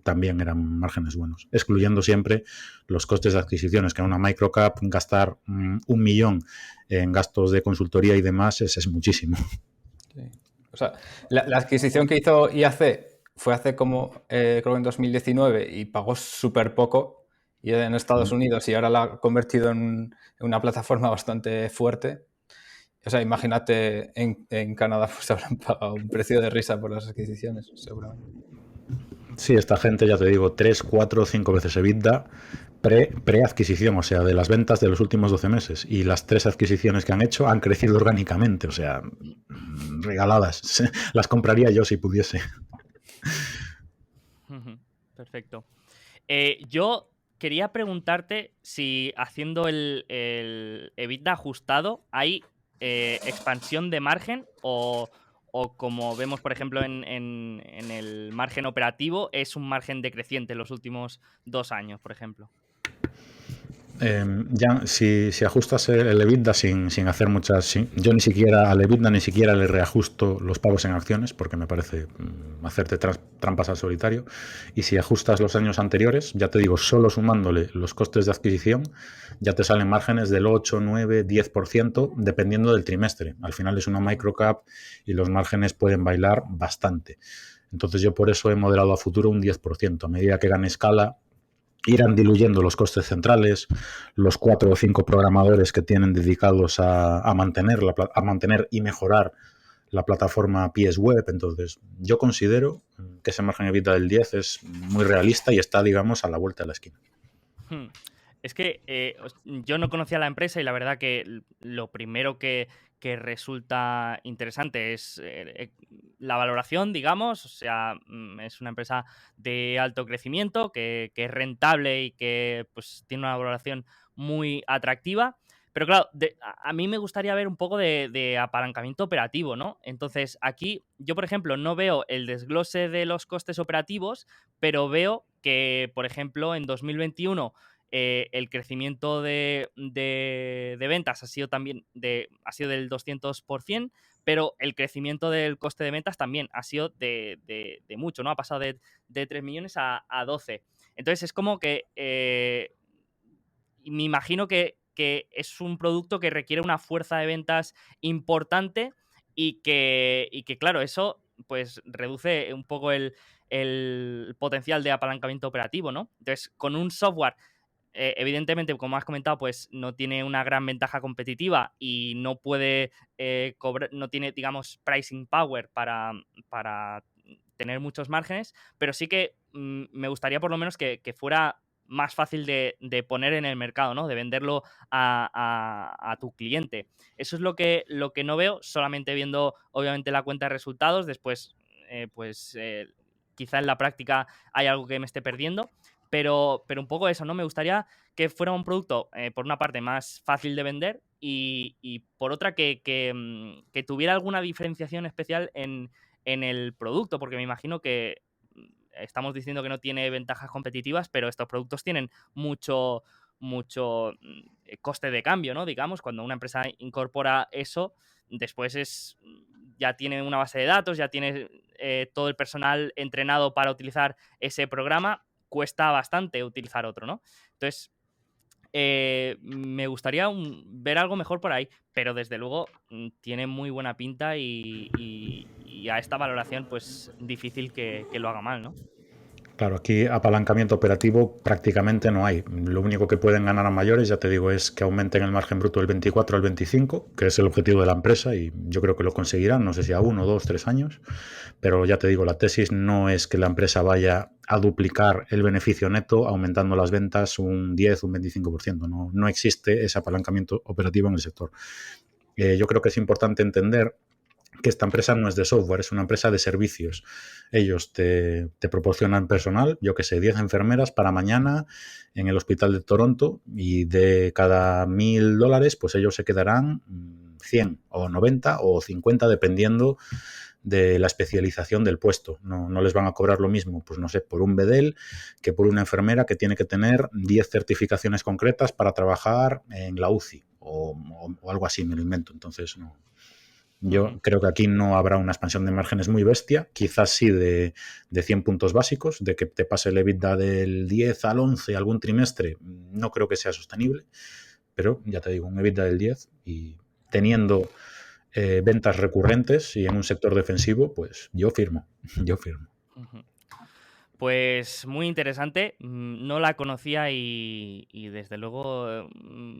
S2: también eran márgenes buenos, excluyendo siempre los costes de adquisiciones, que en una microcap gastar 1 millón en gastos de consultoría y demás es muchísimo.
S4: Sí. O sea, la adquisición que hizo IAC fue hace como, creo que en 2019, y pagó súper poco y en Estados Unidos, y ahora la ha convertido en una plataforma bastante fuerte. O sea, imagínate, en Canadá pues habrán pagado un precio de risa por las adquisiciones, seguramente.
S2: Sí, esta gente, ya te digo, 3, 4, 5 veces EBITDA pre-adquisición, o sea, de las ventas de los últimos 12 meses. Y las 3 adquisiciones que han hecho han crecido orgánicamente, o sea, regaladas. Las compraría yo si pudiese.
S1: Perfecto. Yo quería preguntarte si haciendo el EBITDA ajustado hay expansión de margen o como vemos, por ejemplo, en el margen operativo, es un margen decreciente en los últimos 2 años, por ejemplo.
S2: Ya, si ajustas el EBITDA sin hacer muchas... yo ni siquiera al EBITDA ni siquiera le reajusto los pagos en acciones porque me parece hacerte trampas al solitario. Y si ajustas los años anteriores, ya te digo, solo sumándole los costes de adquisición, ya te salen márgenes del 8, 9, 10% dependiendo del trimestre. Al final es una microcap y los márgenes pueden bailar bastante. Entonces yo por eso he moderado a futuro un 10%. A medida que gane escala, irán diluyendo los costes centrales, los 4 o 5 programadores que tienen dedicados a mantener y mejorar la plataforma PS Web. Entonces, yo considero que ese margen EBITDA del 10 es muy realista y está, digamos, a la vuelta de la esquina.
S1: Es que yo no conocía la empresa y la verdad que lo primero que resulta interesante es la valoración, digamos. O sea, es una empresa de alto crecimiento que es rentable y que pues tiene una valoración muy atractiva. Pero claro, a mí me gustaría ver un poco de apalancamiento operativo, ¿no? Entonces, aquí yo, por ejemplo, no veo el desglose de los costes operativos, pero veo que, por ejemplo, en 2021 el crecimiento de ventas ha sido también ha sido del 200%, pero el crecimiento del coste de ventas también ha sido de mucho, ¿no? Ha pasado de 3 millones a 12. Entonces es como que me imagino que es un producto que requiere una fuerza de ventas importante y que claro, eso pues reduce un poco el potencial de apalancamiento operativo, ¿no? Entonces, con un software evidentemente, como has comentado, pues no tiene una gran ventaja competitiva y no puede cobrar, no tiene, digamos, pricing power para tener muchos márgenes, pero sí que me gustaría por lo menos que fuera más fácil de poner en el mercado, ¿no? De venderlo a tu cliente. Eso es lo que no veo, solamente viendo, obviamente, la cuenta de resultados. Después, quizá en la práctica hay algo que me esté perdiendo. Pero un poco eso, ¿no? Me gustaría que fuera un producto, por una parte, más fácil de vender y por otra, que tuviera alguna diferenciación especial en el producto, porque me imagino que estamos diciendo que no tiene ventajas competitivas, pero estos productos tienen mucho coste de cambio, ¿no? Digamos, cuando una empresa incorpora eso, después ya tiene una base de datos, ya tiene todo el personal entrenado para utilizar ese programa, cuesta bastante utilizar otro, ¿no? Entonces, me gustaría ver algo mejor por ahí, pero desde luego tiene muy buena pinta y a esta valoración pues difícil que lo haga mal, ¿no?
S2: Claro, aquí apalancamiento operativo prácticamente no hay. Lo único que pueden ganar a mayores, ya te digo, es que aumenten el margen bruto del 24 al 25, que es el objetivo de la empresa y yo creo que lo conseguirán, no sé si a 1, 2, 3 años, pero ya te digo, la tesis no es que la empresa vaya a duplicar el beneficio neto aumentando las ventas un 10, un 25%. No existe ese apalancamiento operativo en el sector. Yo creo que es importante entender que esta empresa no es de software, es una empresa de servicios. Ellos te proporcionan personal, yo que sé, 10 enfermeras para mañana en el hospital de Toronto y de cada $1,000, pues ellos se quedarán 100 o 90 o 50 dependiendo de la especialización del puesto. No les van a cobrar lo mismo, pues no sé, por un bedel que por una enfermera que tiene que tener 10 certificaciones concretas para trabajar en la UCI o algo así, me lo invento. Entonces, no. Yo creo que aquí no habrá una expansión de márgenes muy bestia, quizás sí de 100 puntos básicos, de que te pase el EBITDA del 10 al 11 algún trimestre, no creo que sea sostenible, pero ya te digo, un EBITDA del 10 y teniendo ventas recurrentes y en un sector defensivo, pues yo firmo.
S1: Pues muy interesante, no la conocía y desde luego,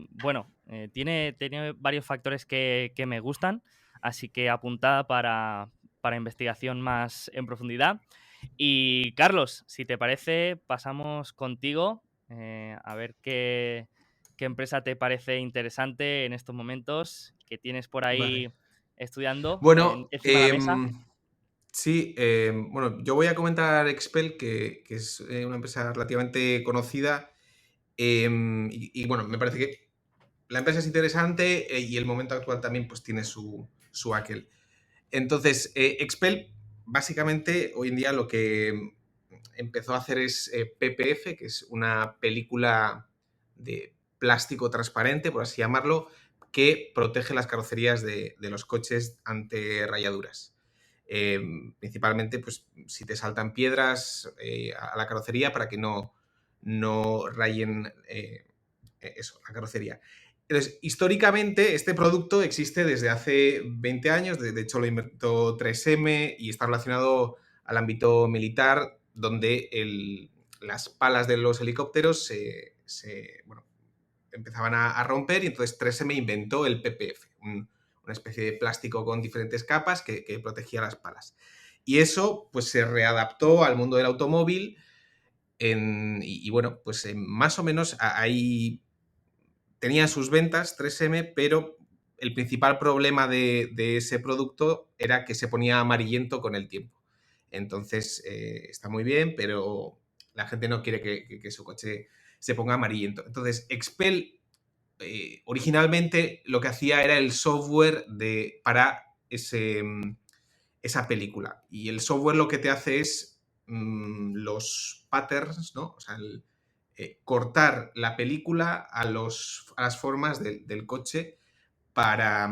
S1: bueno, tiene varios factores que me gustan, así que apuntada para investigación más en profundidad. Y Carlos, si te parece, pasamos contigo a ver qué empresa te parece interesante en estos momentos, que tienes por ahí
S3: Vale.
S1: estudiando
S3: Bueno,
S1: encima de la mesa.
S3: sí, bueno, yo voy a comentar Expel, que es una empresa relativamente conocida. Y bueno, me parece que la empresa es interesante y el momento actual también pues tiene su aquel. Entonces, Expel, básicamente, hoy en día lo que empezó a hacer es PPF, que es una película de plástico transparente, por así llamarlo, que protege las carrocerías de los coches ante rayaduras. Principalmente, pues, si te saltan piedras a la carrocería para que no rayen eso, la carrocería. Entonces, históricamente, este producto existe desde hace 20 años, de hecho lo inventó 3M y está relacionado al ámbito militar, donde las palas de los helicópteros bueno, empezaban a romper y entonces 3M inventó el PPF, una especie de plástico con diferentes capas que protegía las palas. Y eso pues se readaptó al mundo del automóvil y bueno, pues más o menos ahí tenía sus ventas 3M, pero el principal problema de ese producto era que se ponía amarillento con el tiempo. Entonces, está muy bien, pero la gente no quiere que su coche se ponga amarillento. Entonces, Expel originalmente lo que hacía era el software para esa película. Y el software lo que te hace es los patterns, ¿no? O sea, cortar la película a las formas del coche para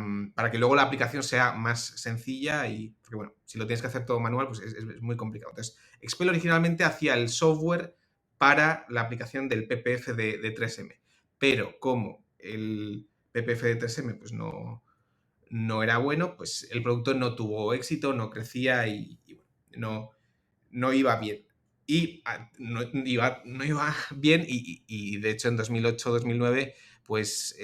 S3: que luego la aplicación sea más sencilla porque bueno, si lo tienes que hacer todo manual, pues es muy complicado. Entonces, Expel originalmente hacía el software para la aplicación del PPF de 3M, pero como el PPF de 3M pues no era bueno, pues el producto no tuvo éxito, no crecía y bueno, no iba bien. Y no iba bien y de hecho en 2008-2009 pues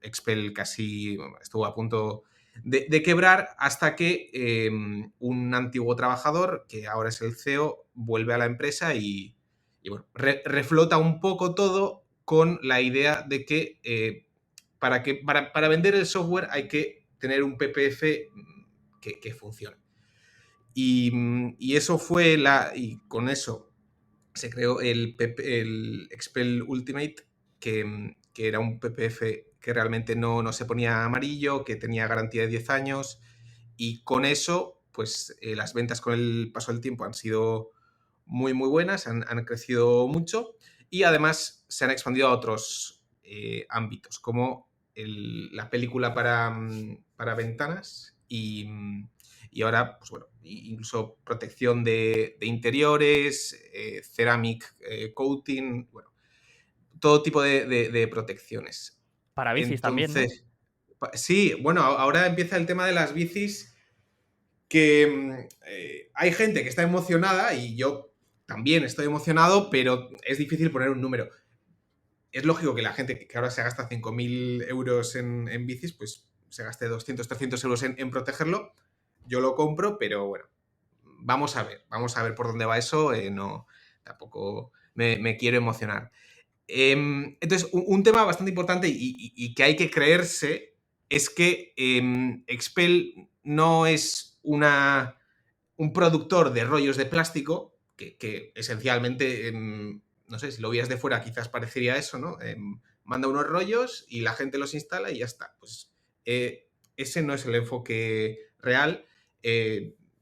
S3: Expel casi estuvo a punto de quebrar hasta que un antiguo trabajador, que ahora es el CEO, vuelve a la empresa y bueno, reflota un poco todo con la idea de que para vender el software hay que tener un PPF que funcione. Y eso fue y con eso se creó el Expel Ultimate, que era un PPF que realmente no se ponía amarillo, que tenía garantía de 10 años, y con eso, pues las ventas con el paso del tiempo han sido muy, muy buenas, han crecido mucho, y además se han expandido a otros ámbitos, como la película para ventanas y ahora, pues bueno, incluso protección de interiores, ceramic coating, bueno, todo tipo de protecciones.
S1: Para bicis también, ¿no?
S3: Entonces, sí, bueno, ahora empieza el tema de las bicis, que hay gente que está emocionada y yo también estoy emocionado, pero es difícil poner un número. Es lógico que la gente que ahora se gasta 5.000 euros en bicis, pues se gaste 200, 300 euros en protegerlo. Yo lo compro, pero bueno, vamos a ver por dónde va eso. No, tampoco me quiero emocionar. Entonces, un tema bastante importante y que hay que creerse es que Expel no es un productor de rollos de plástico, que esencialmente, no sé, si lo vieras de fuera quizás parecería eso, ¿no? Manda unos rollos y la gente los instala y ya está. Pues ese no es el enfoque real.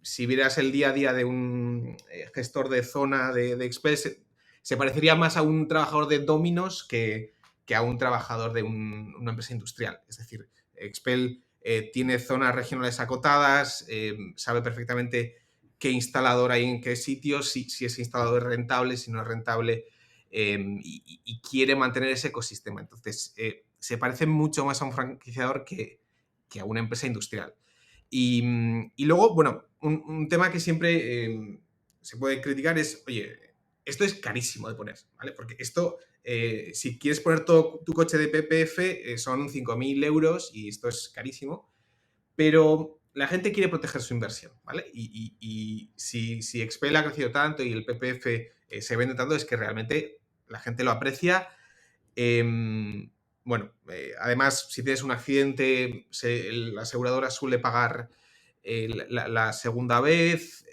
S3: Si vieras el día a día de un gestor de zona de Expel, se parecería más a un trabajador de Domino's que que a un trabajador de una empresa industrial. Es decir, Expel tiene zonas regionales acotadas, sabe perfectamente qué instalador hay en qué sitios, si ese instalador es rentable, si no es rentable, y quiere mantener ese ecosistema. Entonces, se parece mucho más a un franquiciador que a una empresa industrial. Y luego, bueno, un tema que siempre se puede criticar es, oye, esto es carísimo de poner, ¿vale? Porque esto, si quieres poner todo tu coche de PPF, son 5.000 euros y esto es carísimo. Pero la gente quiere proteger su inversión, ¿vale? Y si Expel ha crecido tanto y el PPF se vende tanto, es que realmente la gente lo aprecia. Bueno, además, si tienes un accidente, la aseguradora suele pagar la segunda vez.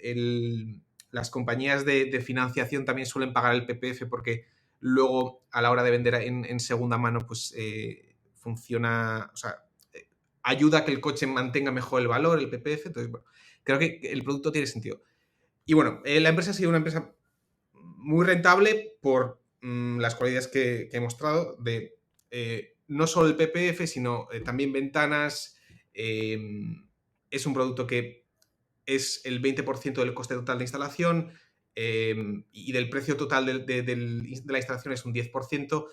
S3: Las compañías de financiación también suelen pagar el PPF porque luego, a la hora de vender en segunda mano, pues funciona, o sea, ayuda a que el coche mantenga mejor el valor, el PPF. Entonces, bueno, creo que el producto tiene sentido. Y bueno, la empresa ha sido una empresa muy rentable por las cualidades que he mostrado de no solo el PPF, sino también ventanas. Es un producto que es el 20% del coste total de instalación y del precio total de la instalación es un 10%,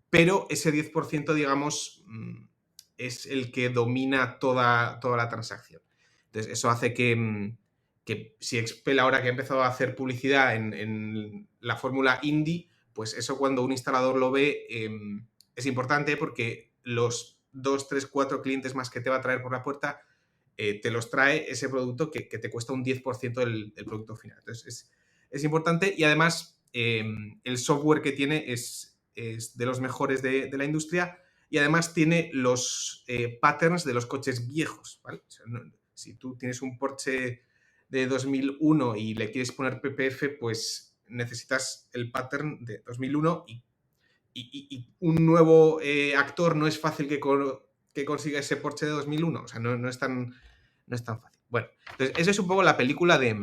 S3: pero ese 10%, digamos, es el que domina toda la transacción. Entonces, eso hace que si Expel ahora que ha empezado a hacer publicidad en la fórmula Indy, pues eso cuando un instalador lo ve es importante porque los 2, 3, 4 clientes más que te va a traer por la puerta te los trae ese producto que te cuesta un 10% del producto final. Entonces, es importante y además el software que tiene es de los mejores de la industria y además tiene los patterns de los coches viejos, ¿vale? O sea, si tú tienes un Porsche de 2001 y le quieres poner PPF, pues necesitas el pattern de 2001 y un nuevo actor no es fácil que consiga ese Porsche de 2001. O sea, no es tan fácil. Bueno, entonces esa es un poco la película de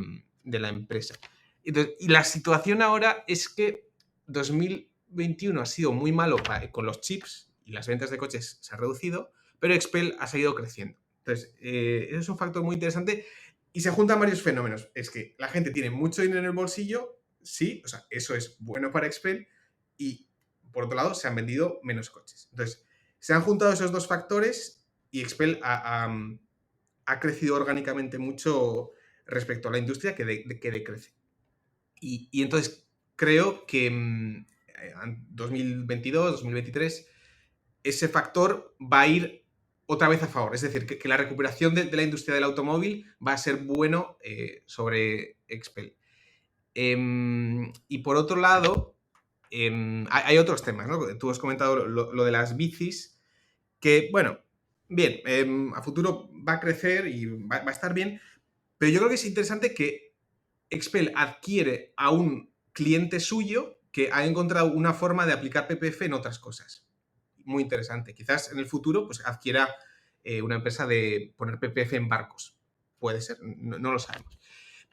S3: la empresa. Entonces, y la situación ahora es que 2021 ha sido muy malo con los chips y las ventas de coches se ha reducido, pero Expel ha seguido creciendo. Entonces, eso es un factor muy interesante y se juntan varios fenómenos. Es que la gente tiene mucho dinero en el bolsillo, sí, o sea, eso es bueno para Expel y, por otro lado, se han vendido menos coches. Entonces, se han juntado esos dos factores y Expel ha crecido orgánicamente mucho respecto a la industria que decrece. Y entonces creo que en 2022, 2023, ese factor va a ir otra vez a favor. Es decir, que la recuperación de la industria del automóvil va a ser bueno sobre Expel. Y por otro lado, hay otros temas, ¿no? Tú has comentado lo de las bicis, que, bueno, bien, a futuro va a crecer y va a estar bien, pero yo creo que es interesante que Expel adquiere a un cliente suyo que ha encontrado una forma de aplicar PPF en otras cosas. Muy interesante. Quizás en el futuro pues, adquiera una empresa de poner PPF en barcos. Puede ser, no lo sabemos.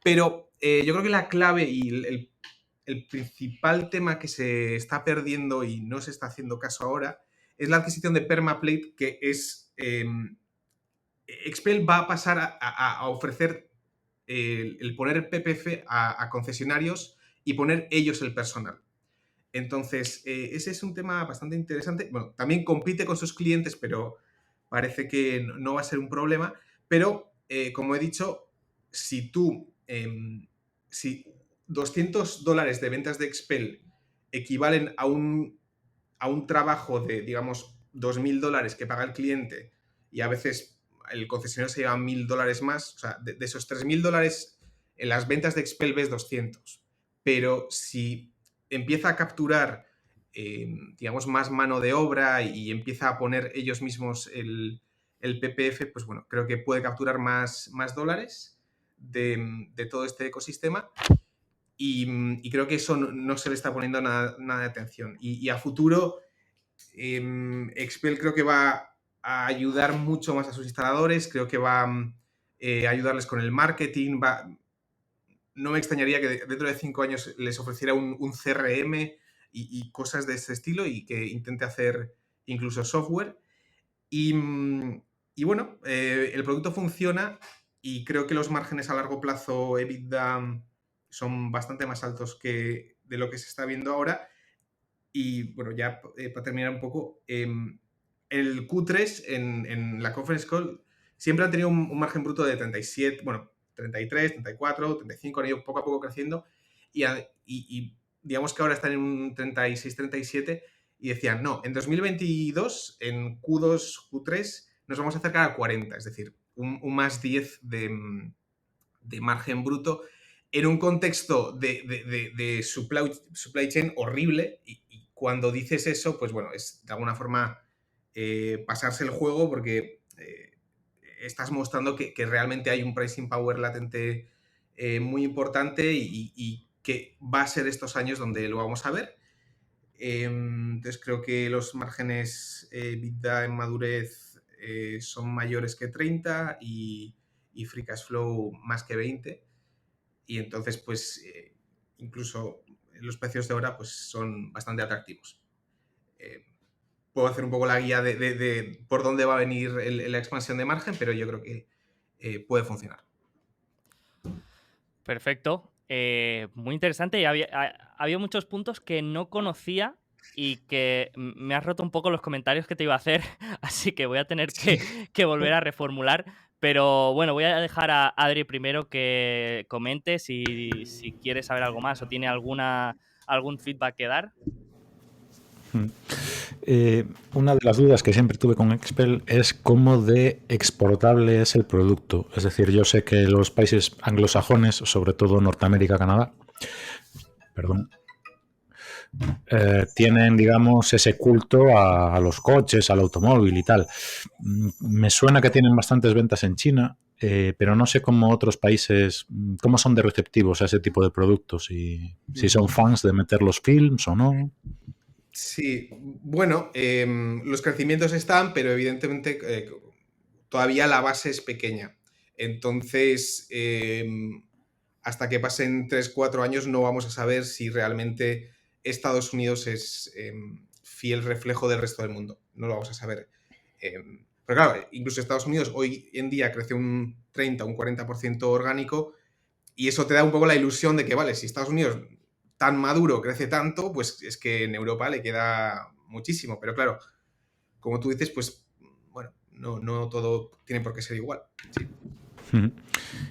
S3: Pero yo creo que la clave y el principal tema que se está perdiendo y no se está haciendo caso ahora es la adquisición de Permaplate, que es... Expel va a pasar a ofrecer el poner PPF a concesionarios y poner ellos el personal. Entonces, ese es un tema bastante interesante. Bueno, también compite con sus clientes, pero parece que no va a ser un problema. Pero, como he dicho, si $200 de ventas de Expel equivalen a un trabajo de, digamos, $2.000 que paga el cliente y a veces el concesionario se lleva $1.000 más, o sea, de esos $3.000 en las ventas de Expel ves 200. Pero si empieza a capturar, digamos, más mano de obra y empieza a poner ellos mismos el PPF, pues bueno, creo que puede capturar más dólares de todo este ecosistema. Y creo que eso no se le está poniendo nada de atención. Y a futuro, Expel creo que va a ayudar mucho más a sus instaladores, creo que va a ayudarles con el marketing. No me extrañaría que dentro de 5 años les ofreciera un CRM y cosas de ese estilo y que intente hacer incluso software. Y bueno, el producto funciona y creo que los márgenes a largo plazo EBITDA son bastante más altos que de lo que se está viendo ahora. Y bueno, ya para terminar un poco, el Q3 en la conference call siempre han tenido un margen bruto de 37, bueno, 33, 34, 35, han ido poco a poco creciendo y digamos que ahora están en un 36, 37 y decían, no, en 2022, en Q2, Q3, nos vamos a acercar a 40, es decir, un más 10 de margen bruto en un contexto de supply chain horrible y cuando dices eso, pues bueno, es de alguna forma pasarse el juego porque estás mostrando que realmente hay un pricing power latente muy importante y que va a ser estos años donde lo vamos a ver. Entonces creo que los márgenes EBITDA en madurez son mayores que 30 y free cash flow más que 20. Y entonces, pues, incluso los precios de ahora pues, son bastante atractivos. Puedo hacer un poco la guía de por dónde va a venir la expansión de margen, pero yo creo que puede funcionar.
S1: Perfecto. Muy interesante y había muchos puntos que no conocía y que me has roto un poco los comentarios que te iba a hacer, así que voy a tener que volver a reformular. Pero bueno, voy a dejar a Adri primero que comente si quiere saber algo más o tiene algún feedback que dar.
S2: Una de las dudas que siempre tuve con Expel es cómo de exportable es el producto. Es decir, yo sé que los países anglosajones, sobre todo Norteamérica, Canadá, tienen, digamos, ese culto a los coches, al automóvil y tal. Me suena que tienen bastantes ventas en China, pero no sé cómo otros países, cómo son de receptivos a ese tipo de productos, y si son fans de meter los films o no.
S3: Sí, bueno, los crecimientos están, pero evidentemente todavía la base es pequeña. Entonces, hasta que pasen 3-4 años no vamos a saber si realmente Estados Unidos es fiel reflejo del resto del mundo. No lo vamos a saber. Pero claro, incluso Estados Unidos hoy en día crece un 30, un 40% orgánico y eso te da un poco la ilusión de que, vale, si Estados Unidos tan maduro crece tanto, pues es que en Europa le queda muchísimo. Pero claro, como tú dices, pues bueno, no todo tiene por qué ser igual. Sí.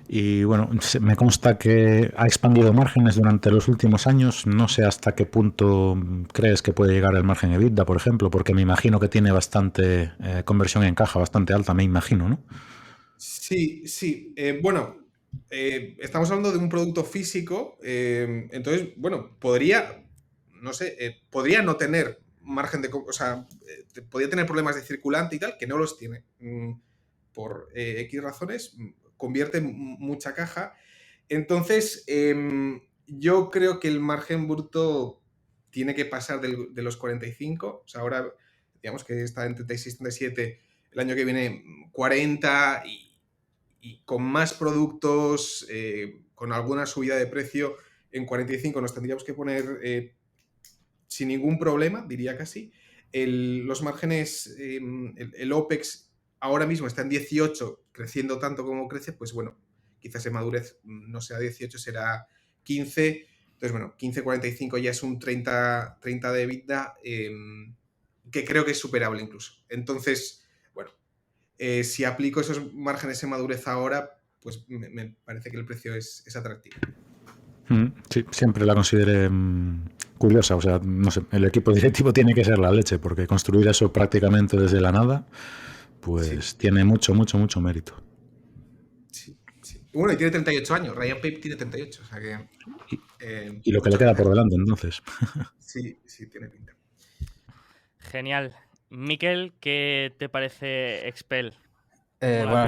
S2: Y bueno, me consta que ha expandido márgenes durante los últimos años. No sé hasta qué punto crees que puede llegar el margen EBITDA, por ejemplo, porque me imagino que tiene bastante conversión en caja, bastante alta, me imagino, ¿no?
S3: Sí, sí. Bueno, estamos hablando de un producto físico, entonces, bueno, podría no tener margen de... O sea, podría tener problemas de circulante y tal, que no los tiene. Por X razones, convierte mucha caja. Entonces, yo creo que el margen bruto tiene que pasar de los 45. O sea, ahora, digamos que está en 36, 37, el año que viene 40 y con más productos, con alguna subida de precio, en 45 nos tendríamos que poner sin ningún problema, diría casi. Los márgenes, el OPEX ahora mismo está en 18, creciendo tanto como crece, pues bueno, quizás en madurez no sea 18, será 15. Entonces, bueno, 15-45 ya es un 30 de EBITDA, que creo que es superable incluso. Entonces, bueno, si aplico esos márgenes en madurez ahora, pues me parece que el precio es atractivo.
S2: Sí, siempre la consideré curiosa. O sea, no sé, el equipo directivo tiene que ser la leche, porque construir eso prácticamente desde la nada, pues sí, tiene mucho mérito.
S3: Sí, sí. Bueno, y tiene 38 años. Ryan Pape tiene 38, o sea que...
S2: y lo que le queda por delante, entonces.
S3: Sí, tiene pinta.
S1: Genial. Miquel, ¿qué te parece Expel?
S4: Bueno,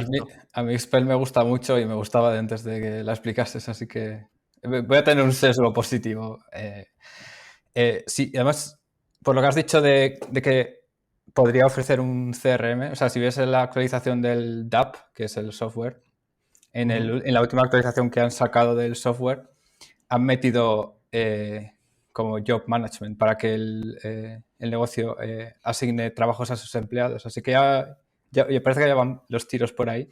S4: a mí Expel me gusta mucho y me gustaba de antes de que la explicases, así que voy a tener un sesgo positivo. Sí, además, por lo que has dicho de que podría ofrecer un CRM, o sea, si ves la actualización del DAP, que es el software, en la última actualización que han sacado del software, han metido como job management para que el negocio asigne trabajos a sus empleados. Así que ya me parece que ya van los tiros por ahí.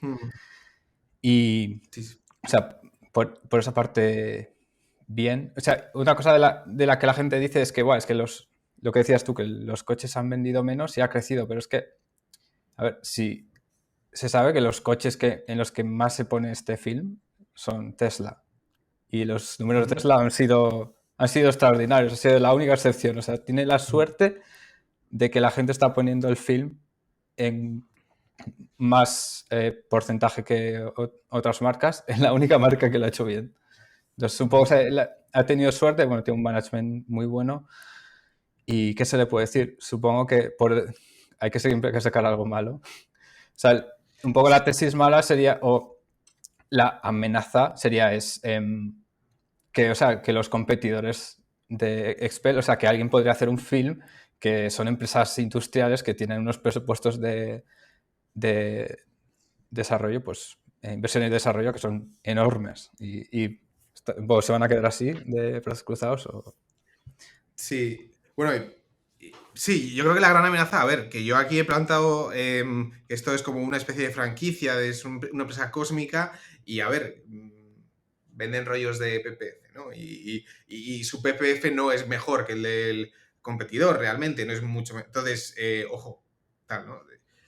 S4: Y,
S3: Sí, sí.
S4: o sea, por esa parte, bien. O sea, una cosa de la que la gente dice es que, bueno, es que lo que decías tú, que los coches han vendido menos y ha crecido, pero es que, a ver, si se sabe que los coches en los que más se pone este film son Tesla. Y los números de Tesla han sido extraordinarios, ha sido la única excepción. O sea, tiene la suerte de que la gente está poniendo el film en más porcentaje que otras marcas, es la única marca que lo ha hecho bien. Entonces, supongo que ha tenido suerte, bueno, tiene un management muy bueno. ¿Y qué se le puede decir? Supongo que hay que siempre sacar algo malo. O sea, un poco la tesis mala sería, o la amenaza sería que los competidores de Expel, o sea, que alguien podría hacer un film que son empresas industriales que tienen unos presupuestos de desarrollo, pues inversión y desarrollo que son enormes y se van a quedar así de brazos cruzados o...
S3: Sí, bueno, sí, yo creo que la gran amenaza, a ver, que yo aquí he plantado que esto es como una especie de franquicia, es una empresa cósmica y a ver, venden rollos de PPF, ¿no? Y su PPF no es mejor que el del competidor, realmente, no es mucho mejor. Entonces, ojo, tal, ¿no?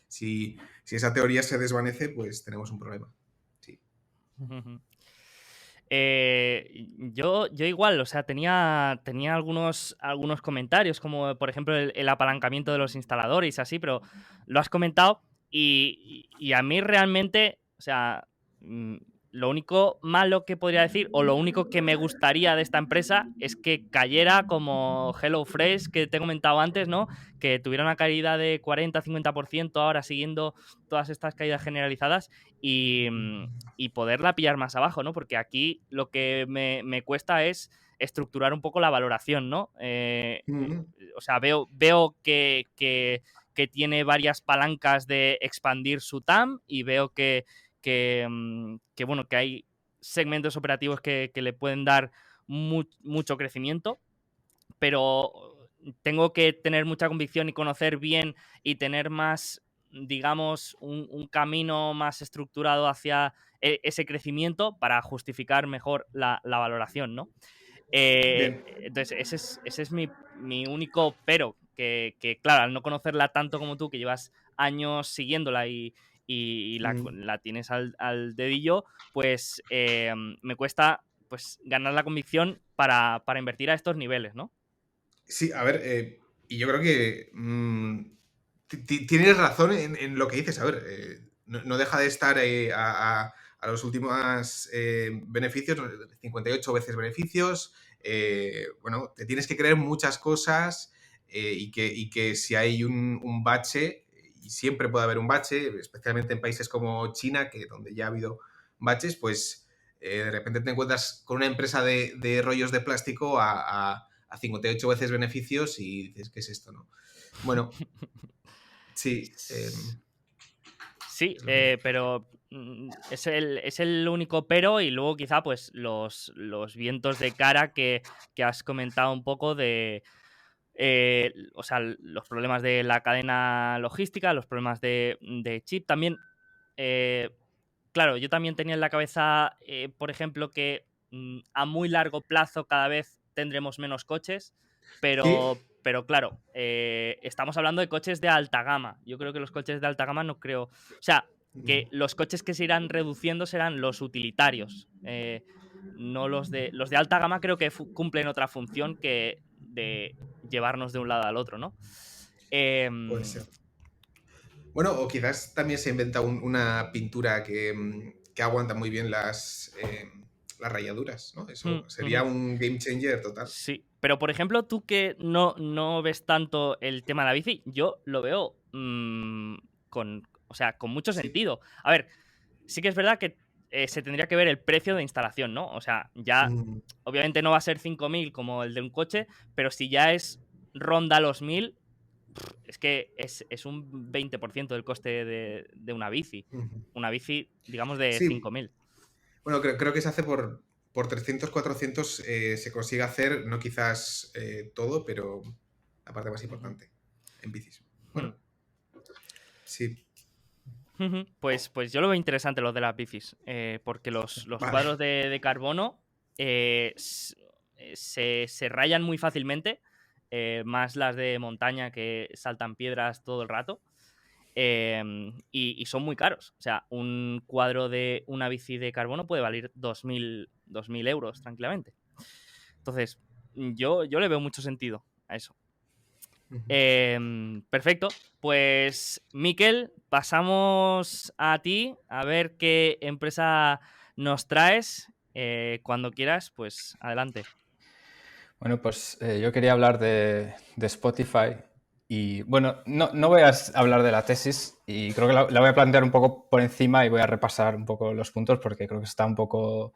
S3: Si esa teoría se desvanece, pues tenemos un problema. Sí.
S1: Yo igual, o sea, tenía algunos comentarios, como por ejemplo el apalancamiento de los instaladores, así, pero lo has comentado y a mí realmente, o sea, lo único malo que podría decir, o lo único que me gustaría de esta empresa, es que cayera como HelloFresh, que te he comentado antes, ¿no? Que tuviera una caída de 40-50% ahora siguiendo todas estas caídas generalizadas y poderla pillar más abajo, ¿no? Porque aquí lo que me cuesta es estructurar un poco la valoración, ¿no? O sea, veo que tiene varias palancas de expandir su TAM y veo que bueno, que hay segmentos operativos que le pueden dar mucho crecimiento, pero tengo que tener mucha convicción y conocer bien y tener más, digamos, un camino más estructurado hacia ese crecimiento para justificar mejor la valoración, ¿no?
S3: Bien.
S1: Entonces, ese es mi único pero, que, claro, al no conocerla tanto como tú, que llevas años siguiéndola y la tienes al dedillo, pues me cuesta pues ganar la convicción para invertir a estos niveles, ¿no?
S3: Sí, a ver, y yo creo que tienes razón en lo que dices. A ver, no deja de estar a los últimos beneficios, 58 veces beneficios. Bueno, te tienes que creer muchas cosas y que si hay un bache, y siempre puede haber un bache, especialmente en países como China, que donde ya ha habido baches, pues de repente te encuentras con una empresa de rollos de plástico a 58 veces beneficios y dices, ¿qué es esto, no? Bueno, sí.
S1: Sí,
S3: Es lo que hay.
S1: pero es el único pero, y luego quizá pues los vientos de cara que has comentado un poco de... o sea, los problemas de la cadena logística, los problemas de chip también. Claro, yo también tenía en la cabeza, por ejemplo, que a muy largo plazo cada vez tendremos menos coches,
S3: Sí.
S1: pero claro, estamos hablando de coches de alta gama. Yo creo que los coches de alta gama no creo... O sea, que los coches que se irán reduciendo serán los utilitarios. No los de alta gama creo que cumplen otra función que de llevarnos de un lado al otro, ¿no?
S3: Puede ser. Bueno, o quizás también se inventa una pintura que aguanta muy bien las rayaduras, ¿no? Eso sería un game changer total.
S1: Sí, pero por ejemplo, tú que no ves tanto el tema de la bici, yo lo veo o sea, con mucho
S3: Sí.
S1: sentido. A ver, sí que es verdad que se tendría que ver el precio de instalación, ¿no? O sea, ya obviamente no va a ser 5.000 como el de un coche, pero si ya ronda los 1.000, es que es un 20% del coste de una bici. Una bici, digamos, de
S3: Sí,
S1: 5.000.
S3: bueno, creo que se hace por por 300, 400 se consigue hacer, no quizás todo, pero la parte más importante en bicis. Bueno, sí.
S1: Pues yo lo veo interesante lo de las bicis, porque los
S3: Vale.
S1: cuadros de carbono se rayan muy fácilmente, más las de montaña que saltan piedras todo el rato, y son muy caros. O sea, un cuadro de una bici de carbono puede valer 2.000 euros tranquilamente. Entonces, yo le veo mucho sentido a eso. Perfecto, pues Miquel, pasamos a ti a ver qué empresa nos traes. Cuando quieras, pues adelante.
S4: Bueno, pues yo quería hablar de Spotify y bueno, no voy a hablar de la tesis y creo que la voy a plantear un poco por encima y voy a repasar un poco los puntos porque creo que está un poco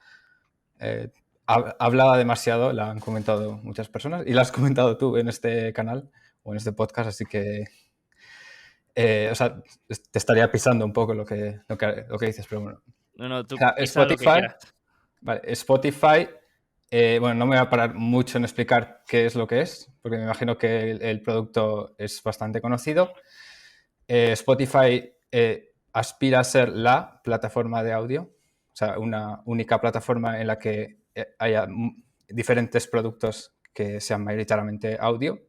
S4: hablada demasiado, la han comentado muchas personas y la has comentado tú en este canal o en este podcast, así que o sea, te estaría pisando un poco lo que dices, pero bueno.
S1: No, tú
S4: O sea,
S1: pisa lo que quieras.
S4: Vale, Spotify, bueno, no me voy a parar mucho en explicar qué es lo que es, porque me imagino que el producto es bastante conocido. Spotify aspira a ser la plataforma de audio, o sea, una única plataforma en la que haya diferentes productos que sean mayoritariamente audio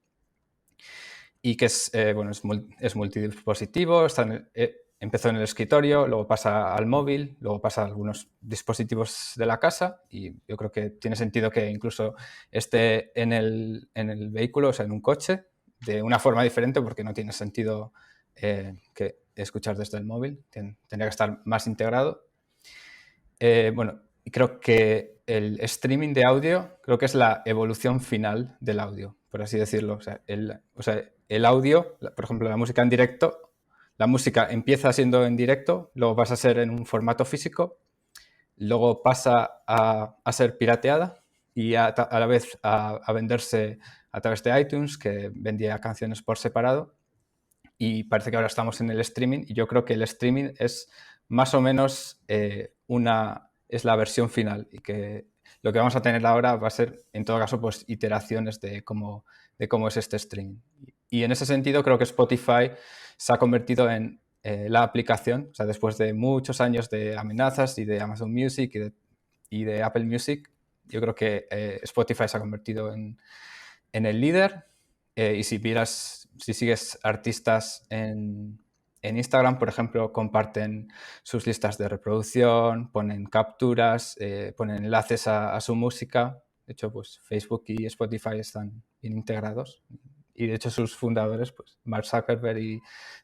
S4: y que es, bueno, es multidispositivo, empezó en el escritorio, luego pasa al móvil, luego pasa a algunos dispositivos de la casa y yo creo que tiene sentido que incluso esté en el vehículo, o sea, en un coche, de una forma diferente porque no tiene sentido que escuchar desde el móvil, tendría que estar más integrado. Bueno, y creo que el streaming de audio creo que es la evolución final del audio, por así decirlo. O sea, el audio, por ejemplo, la música en directo, la música empieza siendo en directo, luego pasa a ser en un formato físico, luego pasa a ser pirateada y a la vez a venderse a través de iTunes, que vendía canciones por separado. Y parece que ahora estamos en el streaming y yo creo que el streaming es más o menos es la versión final y que lo que vamos a tener ahora va a ser, en todo caso, pues iteraciones de cómo es este streaming. Y en ese sentido creo que Spotify se ha convertido en la aplicación, o sea, después de muchos años de amenazas y de Amazon Music y de Apple Music, yo creo que Spotify se ha convertido en el líder. Y si sigues artistas en Instagram, por ejemplo, comparten sus listas de reproducción, ponen capturas, ponen enlaces a su música. De hecho, pues Facebook y Spotify están bien integrados. Y de hecho sus fundadores, pues Mark Zuckerberg y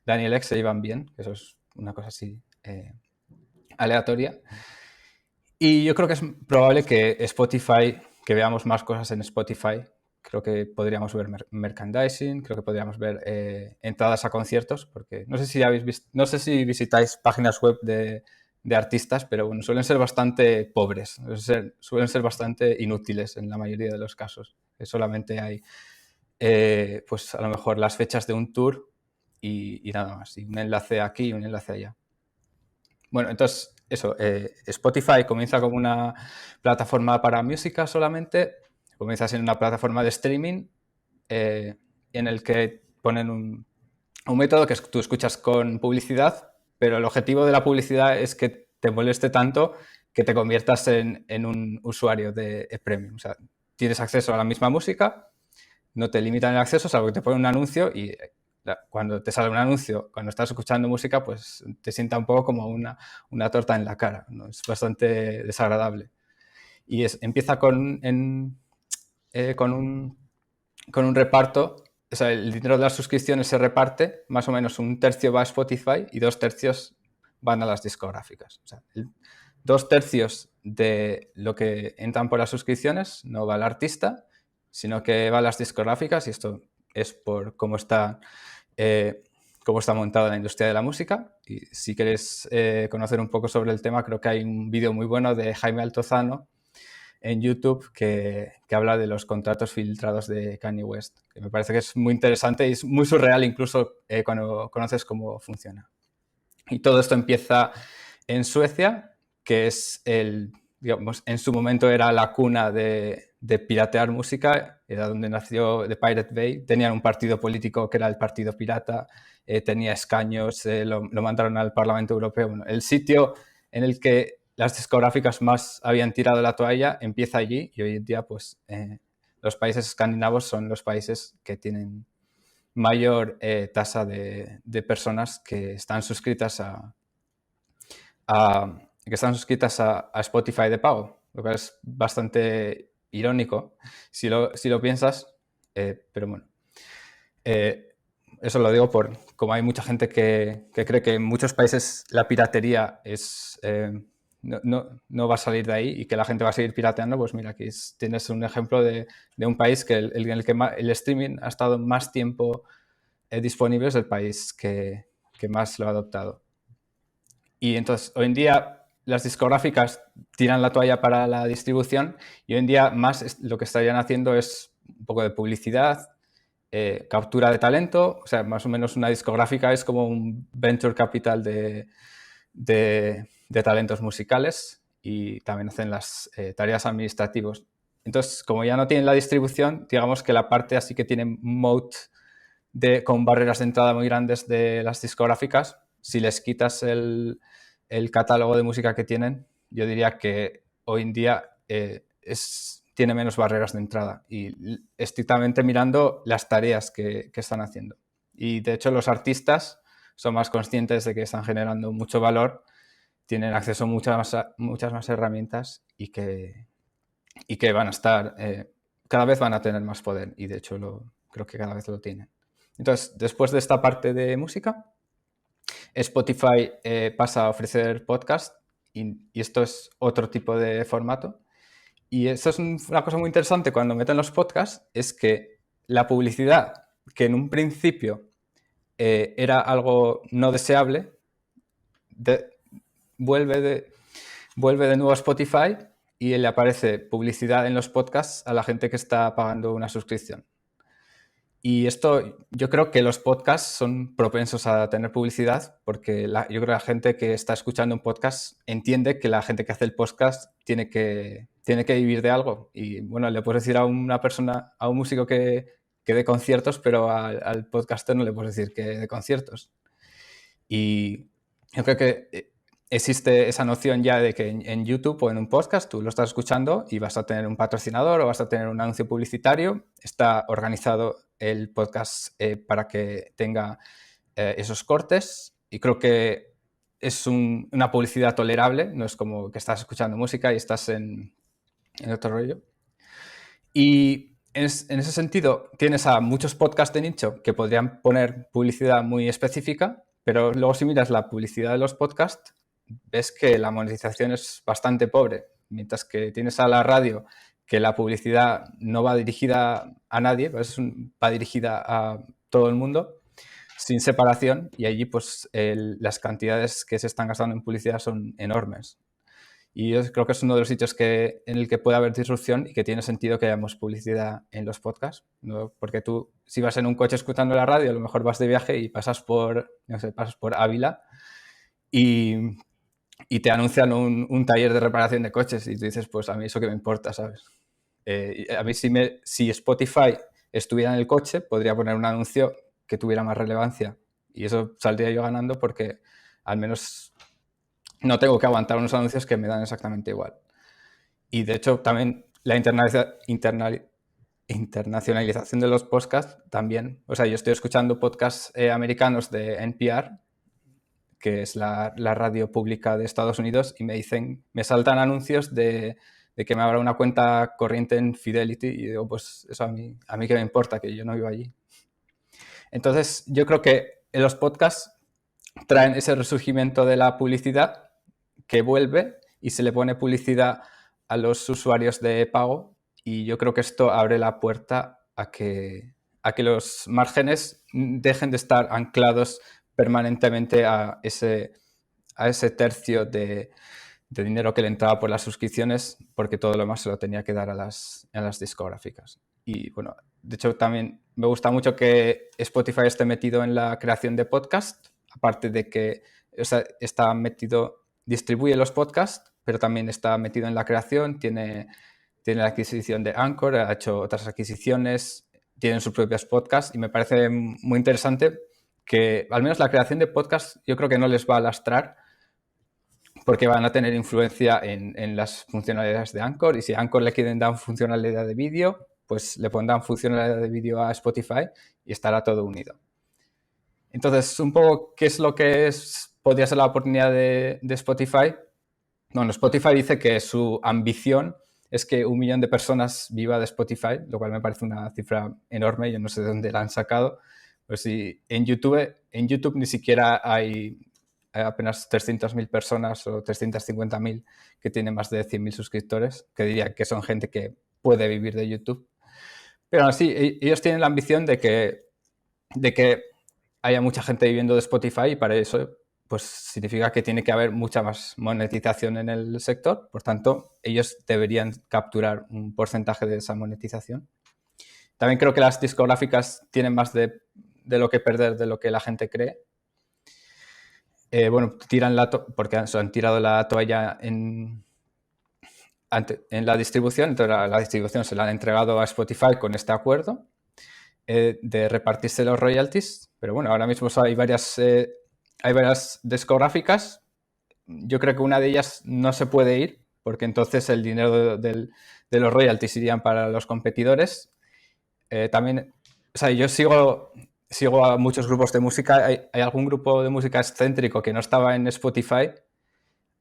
S4: Daniel Ek se llevan bien. Eso es una cosa así aleatoria. Y yo creo que es probable que veamos más cosas en Spotify. Creo que podríamos ver merchandising, creo que podríamos ver entradas a conciertos, porque no sé si visitáis páginas web de artistas, pero bueno, suelen ser bastante pobres, suelen ser bastante inútiles en la mayoría de los casos. Solamente hay, pues a lo mejor las fechas de un tour y nada más, y un enlace aquí y un enlace allá. Bueno, entonces eso, Spotify comienza como una plataforma para música solamente. Comienza siendo una plataforma de streaming en el que ponen un método que tú escuchas con publicidad, pero el objetivo de la publicidad es que te moleste tanto que te conviertas en un usuario de premium. O sea, tienes acceso a la misma música, no te limitan el acceso, salvo que te ponen un anuncio y cuando te sale un anuncio, cuando estás escuchando música, pues te sienta un poco como una torta en la cara, ¿no? Es bastante desagradable. Y empieza con un reparto, o sea, el dinero de las suscripciones se reparte, más o menos un tercio va a Spotify y 2/3 van a las discográficas. O sea, 2/3 de lo que entran por las suscripciones no va al artista, sino que va a las discográficas y esto es por cómo está montada la industria de la música. Y si queréis conocer un poco sobre el tema, creo que hay un vídeo muy bueno de Jaime Altozano en YouTube que habla de los contratos filtrados de Kanye West, que me parece que es muy interesante y es muy surreal incluso cuando conoces cómo funciona. Y todo esto empieza en Suecia, que es digamos, en su momento era la cuna de piratear música, era donde nació The Pirate Bay. Tenían un partido político que era el Partido Pirata, tenía escaños, lo mandaron al Parlamento Europeo. Bueno, el sitio en el que las discográficas más habían tirado la toalla empieza allí, y hoy en día pues los países escandinavos son los países que tienen mayor tasa de personas que están suscritas a Spotify de pago, lo cual es bastante irónico si lo piensas, pero bueno. Eso lo digo como hay mucha gente que cree que en muchos países la piratería no va a salir de ahí y que la gente va a seguir pirateando. Pues mira, aquí tienes un ejemplo de un país en el que el streaming ha estado más tiempo disponible, es el país que más lo ha adoptado. Y entonces, hoy en día, las discográficas tiran la toalla para la distribución, y hoy en día más lo que estarían haciendo es un poco de publicidad, captura de talento. O sea, más o menos una discográfica es como un venture capital de talentos musicales, y también hacen las tareas administrativas. Entonces, como ya no tienen la distribución, digamos que la parte así que tiene moat con barreras de entrada muy grandes de las discográficas, si les quitas el catálogo de música que tienen, yo diría que hoy en día tiene menos barreras de entrada, y estrictamente mirando las tareas que están haciendo. Y de hecho los artistas son más conscientes de que están generando mucho valor, tienen acceso a muchas más herramientas, y que van a estar, cada vez van a tener más poder, y de hecho creo que cada vez lo tienen. Entonces, después de esta parte de música, Spotify pasa a ofrecer podcast, y esto es otro tipo de formato. Y esto es una cosa muy interesante cuando meten los podcasts, es que la publicidad, que en un principio era algo no deseable, vuelve de nuevo a Spotify, y le aparece publicidad en los podcasts a la gente que está pagando una suscripción. Y esto, yo creo que los podcasts son propensos a tener publicidad, porque yo creo que la gente que está escuchando un podcast entiende que la gente que hace el podcast tiene que vivir de algo. Y bueno, le puedes decir a una persona, a un músico que dé conciertos, pero al podcaster no le puedes decir que dé conciertos. Y yo creo que existe esa noción ya de que en YouTube o en un podcast tú lo estás escuchando y vas a tener un patrocinador o vas a tener un anuncio publicitario. Está organizado el podcast para que tenga esos cortes, y creo que es una publicidad tolerable, no es como que estás escuchando música y estás en otro rollo. Y en ese sentido tienes a muchos podcasts de nicho que podrían poner publicidad muy específica, pero luego si miras la publicidad de los podcasts, ves que la monetización es bastante pobre, mientras que tienes a la radio, que la publicidad no va dirigida a nadie, pues va dirigida a todo el mundo, sin separación, y allí pues las cantidades que se están gastando en publicidad son enormes. Y yo creo que es uno de los sitios en el que puede haber disrupción y que tiene sentido que hayamos publicidad en los podcasts, ¿no? Porque tú, si vas en un coche escuchando la radio, a lo mejor vas de viaje y pasas por Ávila, y te anuncian un taller de reparación de coches, y tú dices, pues a mí eso que me importa, ¿sabes? A mí si Spotify estuviera en el coche, podría poner un anuncio que tuviera más relevancia, y eso saldría yo ganando, porque al menos no tengo que aguantar unos anuncios que me dan exactamente igual. Y de hecho también la internacionalización de los podcasts también. O sea, yo estoy escuchando podcasts americanos de NPR, que es la radio pública de Estados Unidos, y me saltan anuncios de que me abra una cuenta corriente en Fidelity, y digo, pues eso a mí qué me importa, que yo no vivo allí. Entonces, yo creo que los podcasts traen ese resurgimiento de la publicidad, que vuelve y se le pone publicidad a los usuarios de pago, y yo creo que esto abre la puerta a que los márgenes dejen de estar anclados permanentemente a ese tercio de dinero que le entraba por las suscripciones, porque todo lo demás se lo tenía que dar a las discográficas. Y bueno, de hecho también me gusta mucho que Spotify esté metido en la creación de podcast, aparte de que está metido, distribuye los podcasts, pero también está metido en la creación, tiene la adquisición de Anchor, ha hecho otras adquisiciones, tienen sus propios podcasts y me parece muy interesante que al menos la creación de podcasts yo creo que no les va a lastrar porque van a tener influencia en las funcionalidades de Anchor y si a Anchor le quieren dar funcionalidad de vídeo, pues le pondrán funcionalidad de vídeo a Spotify y estará todo unido. Entonces, un poco, ¿qué es lo que podría ser la oportunidad de Spotify? Bueno, Spotify dice que su ambición es que 1 millón de personas viva de Spotify, lo cual me parece una cifra enorme, yo no sé de dónde la han sacado. Pues si en YouTube ni siquiera hay apenas 300.000 personas o 350.000 que tienen más de 100.000 suscriptores, que diría que son gente que puede vivir de YouTube. Pero aún así, ellos tienen la ambición de que haya mucha gente viviendo de Spotify y para eso pues significa que tiene que haber mucha más monetización en el sector. Por tanto, ellos deberían capturar un porcentaje de esa monetización. También creo que las discográficas tienen más de lo que perder de lo que la gente cree. Bueno, porque han tirado la toalla en la distribución. Entonces, la distribución se la han entregado a Spotify con este acuerdo de repartirse los royalties. Pero bueno, ahora mismo hay varias discográficas. Yo creo que una de ellas no se puede ir porque entonces el dinero de los royalties irían para los competidores. También, o sea, yo sigo a muchos grupos de música. Hay algún grupo de música excéntrico que no estaba en Spotify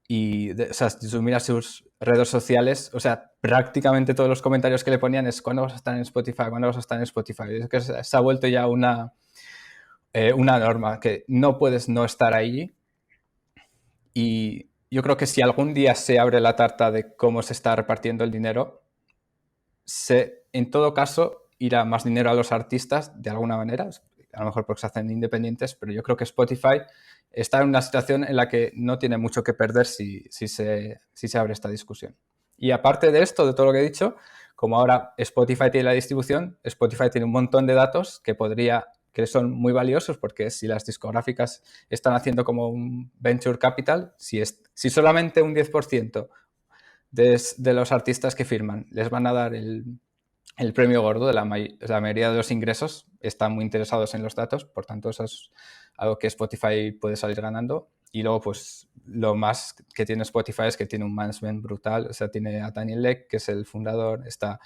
S4: y, o sea, si tú miras sus redes sociales, o sea, prácticamente todos los comentarios que le ponían es ¿cuándo vas a estar en Spotify? ¿Cuándo vas a estar en Spotify? Es que se ha vuelto ya una norma, que no puedes no estar ahí. Y yo creo que si algún día se abre la tarta de cómo se está repartiendo el dinero, en todo caso irá más dinero a los artistas de alguna manera, a lo mejor porque se hacen independientes, pero yo creo que Spotify está en una situación en la que no tiene mucho que perder si se abre esta discusión. Y aparte de esto, de todo lo que he dicho, como ahora Spotify tiene la distribución, Spotify tiene un montón de datos que son muy valiosos porque si las discográficas están haciendo como un venture capital, si solamente un 10% de los artistas que firman les van a dar el premio gordo de la mayoría de los ingresos, están muy interesados en los datos, por tanto eso es algo que Spotify puede salir ganando. Y luego, pues, lo más que tiene Spotify es que tiene un management brutal, o sea, tiene a Daniel Ek, que es el fundador, está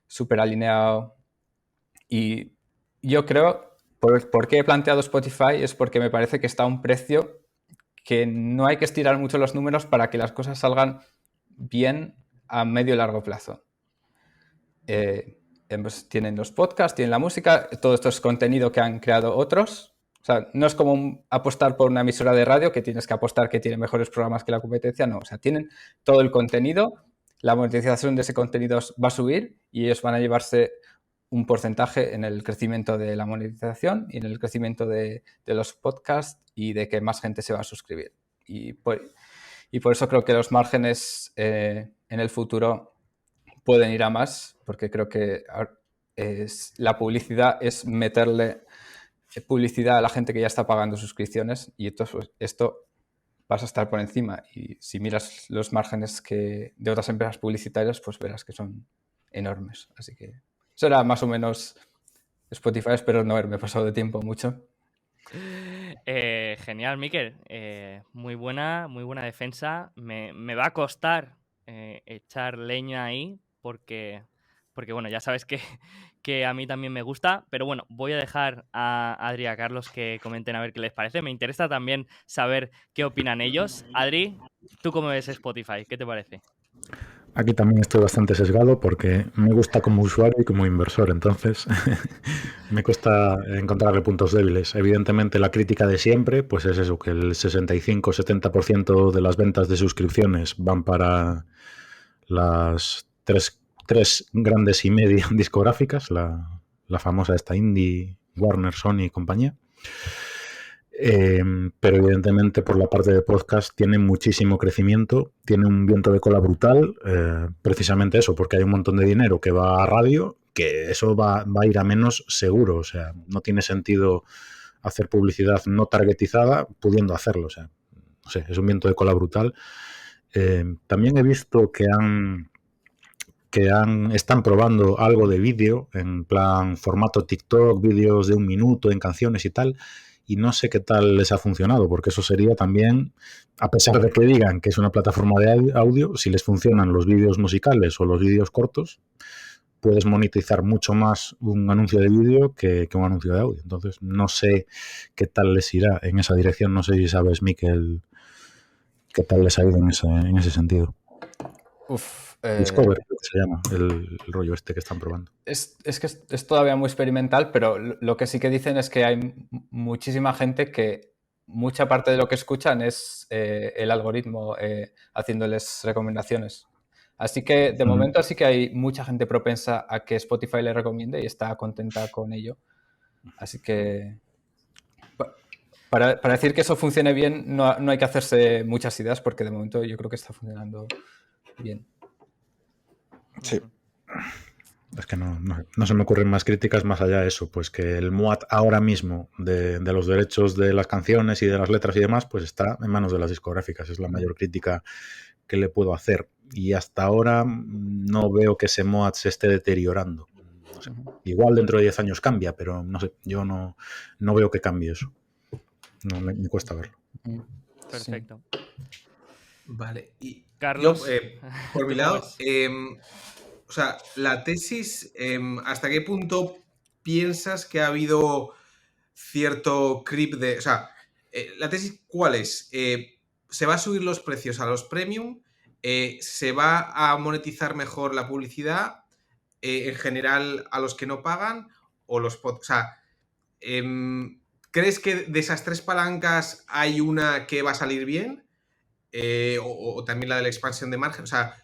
S4: súper alineado y yo creo... ¿Por qué he planteado Spotify? Es porque me parece que está a un precio que no hay que estirar mucho los números para que las cosas salgan bien a medio y largo plazo. Pues tienen los podcasts, tienen la música, todo esto es contenido que han creado otros. O sea, no es como apostar por una emisora de radio que tienes que apostar que tiene mejores programas que la competencia, no. O sea, tienen todo el contenido, la monetización de ese contenido va a subir y ellos van a llevarse un porcentaje en el crecimiento de la monetización y en el crecimiento de los podcasts y de que más gente se va a suscribir. Y por eso creo que los márgenes en el futuro pueden ir a más, porque creo que la publicidad es meterle publicidad a la gente que ya está pagando suscripciones y esto vas a estar por encima. Y si miras los márgenes de otras empresas publicitarias, pues verás que son enormes. Así que eso era más o menos Spotify, espero no haberme pasado de tiempo mucho.
S1: Genial, Mikel. Muy buena defensa. Me va a costar echar leña ahí porque bueno, ya sabes que a mí también me gusta, pero bueno, voy a dejar a Adri y a Carlos que comenten a ver qué les parece. Me interesa también saber qué opinan ellos. Adri, ¿tú cómo ves Spotify? ¿Qué te parece?
S2: Aquí también estoy bastante sesgado porque me gusta como usuario y como inversor, entonces me cuesta encontrarle puntos débiles. Evidentemente la crítica de siempre pues es eso, que el 65-70% de las ventas de suscripciones van para las tres grandes y media discográficas, la famosa esta indie, Warner, Sony y compañía. Pero evidentemente por la parte de podcast tiene muchísimo crecimiento, tiene un viento de cola brutal, precisamente eso, porque hay un montón de dinero que va a radio, que eso va a ir a menos seguro, o sea, no tiene sentido hacer publicidad no targetizada pudiendo hacerlo, o sea, no sé, es un viento de cola brutal. También he visto están probando algo de vídeo, en plan formato TikTok, vídeos de 1 minuto en canciones y tal, y no sé qué tal les ha funcionado, porque eso sería también, a pesar de que digan que es una plataforma de audio, si les funcionan los vídeos musicales o los vídeos cortos, puedes monetizar mucho más un anuncio de vídeo que un anuncio de audio. Entonces, no sé qué tal les irá en esa dirección. No sé si sabes, Miquel, qué tal les ha ido en ese sentido. Discover, creo que se llama, el rollo este que están probando.
S4: Es que es todavía muy experimental, pero lo que sí que dicen es que hay muchísima gente que mucha parte de lo que escuchan es el algoritmo haciéndoles recomendaciones. Así que de momento sí que hay mucha gente propensa a que Spotify le recomiende y está contenta con ello. Así que para decir que eso funcione bien no hay que hacerse muchas ideas, porque de momento yo creo que está funcionando bien.
S2: Sí. Es que no se me ocurren más críticas más allá de eso, pues que el MUAT ahora mismo de los derechos de las canciones y de las letras y demás, pues está en manos de las discográficas. Es la mayor crítica que le puedo hacer. Y hasta ahora no veo que ese MUAT se esté deteriorando. No sé. Igual dentro de 10 años cambia, pero no sé, yo no veo que cambie eso. No, me cuesta verlo.
S1: Perfecto.
S3: Vale. Y
S1: Carlos,
S3: yo, por mi
S1: ¿tú
S3: lado,
S1: cómo ves?
S3: o sea, la tesis, ¿hasta qué punto piensas que ha habido cierto creep de... O sea, la tesis, ¿cuál es? ¿Se va a subir los precios a los premium? ¿Se va a monetizar mejor la publicidad? ¿En general a los que no pagan? ¿O los o sea, ¿crees que de esas 3 palancas hay una que va a salir bien? O también la de la expansión de margen. O sea,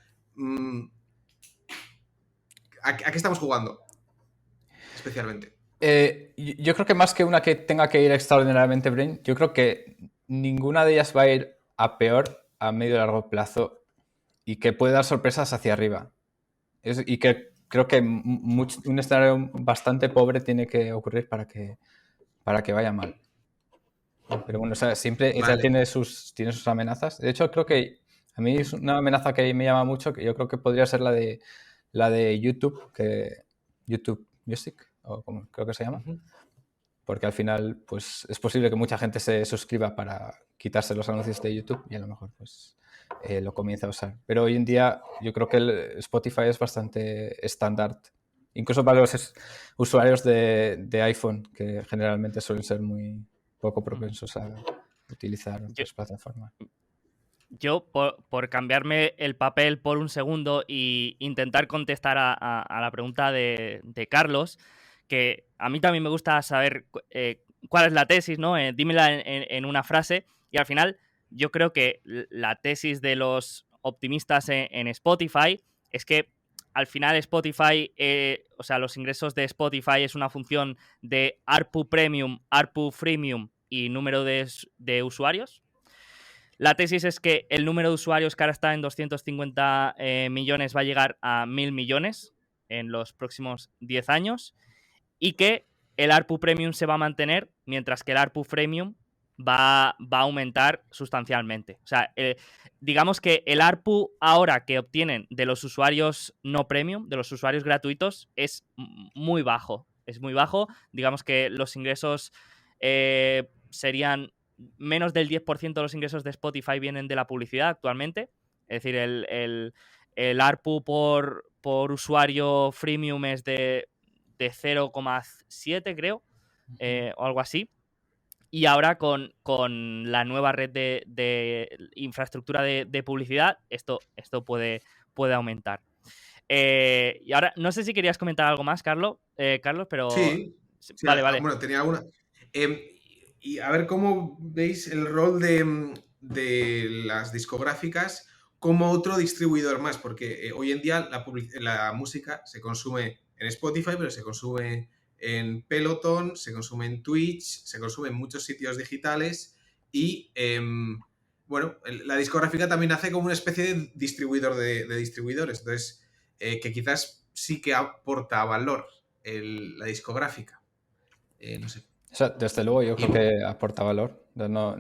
S3: ¿a qué estamos jugando? Especialmente.
S4: Yo creo que más que una que tenga que ir extraordinariamente bien, yo creo que ninguna de ellas va a ir a peor a medio y largo plazo y que puede dar sorpresas hacia arriba. Y que creo que un escenario bastante pobre tiene que ocurrir para que vaya mal. Pero bueno, o sea, siempre Israel
S3: Vale.
S4: tiene sus amenazas. De hecho, creo que a mí es una amenaza que me llama mucho, que yo creo que podría ser la de YouTube, YouTube Music, o como creo que se llama. Porque al final, pues es posible que mucha gente se suscriba para quitarse los anuncios de YouTube y a lo mejor pues lo comienza a usar. Pero hoy en día yo creo que el Spotify es bastante estándar, incluso para los usuarios de iPhone, que generalmente suelen ser muy poco propensos a utilizar otras plataformas.
S1: Yo, por cambiarme el papel por un segundo e intentar contestar a la pregunta de Carlos, que a mí también me gusta saber cuál es la tesis, ¿no? Dímela en una frase. Y al final, yo creo que la tesis de los optimistas en Spotify es que al final Spotify, o sea, los ingresos de Spotify es una función de ARPU Premium, ARPU Freemium y número de usuarios. La tesis es que el número de usuarios que ahora está en 250 millones va a llegar a 1.000 millones en los próximos 10 años y que el ARPU Premium se va a mantener mientras que el ARPU Freemium va a aumentar sustancialmente. O sea, digamos que el ARPU ahora que obtienen de los usuarios no Premium, de los usuarios gratuitos, es muy bajo. Es muy bajo. Digamos que los ingresos serían menos del 10% de los ingresos de Spotify vienen de la publicidad actualmente. Es decir, el ARPU por usuario freemium es de 0,7, creo, o algo así. Y ahora con la nueva red de infraestructura de publicidad, esto puede aumentar. Y ahora, no sé si querías comentar algo más, Carlos, pero...
S3: Sí,
S1: Vale, vale.
S3: bueno, tenía alguna. Y a ver cómo veis el rol de las discográficas como otro distribuidor más, porque hoy en día la música se consume en Spotify, pero se consume en Peloton, se consume en Twitch, se consume en muchos sitios digitales y, bueno, la discográfica también hace como una especie de distribuidor de distribuidores, entonces, que quizás sí que aporta valor la discográfica. No sé.
S4: O sea, desde luego yo creo que aporta valor. No,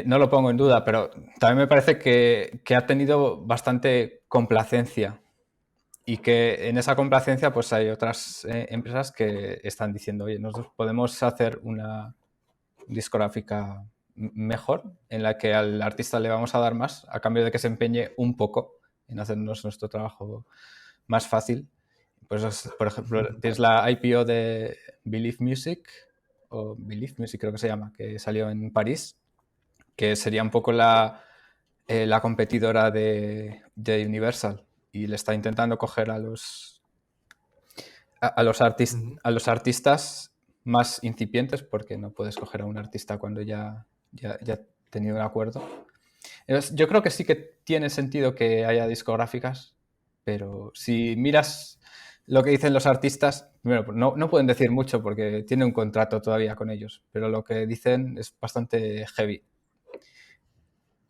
S4: no lo pongo en duda, pero también me parece que ha tenido bastante complacencia y que en esa complacencia pues hay otras empresas que están diciendo, oye, nosotros podemos hacer una discográfica mejor en la que al artista le vamos a dar más a cambio de que se empeñe un poco en hacernos nuestro trabajo más fácil. Pues, por ejemplo, tienes la IPO de Believe Music, o Believe Music creo que se llama, que salió en París, que sería un poco la competidora de Universal, y le está intentando coger a los artistas más incipientes, porque no puedes coger a un artista cuando ya ha tenido un acuerdo. Entonces, yo creo que sí que tiene sentido que haya discográficas, pero si miras lo que dicen los artistas, primero, no pueden decir mucho porque tienen un contrato todavía con ellos, pero lo que dicen es bastante heavy.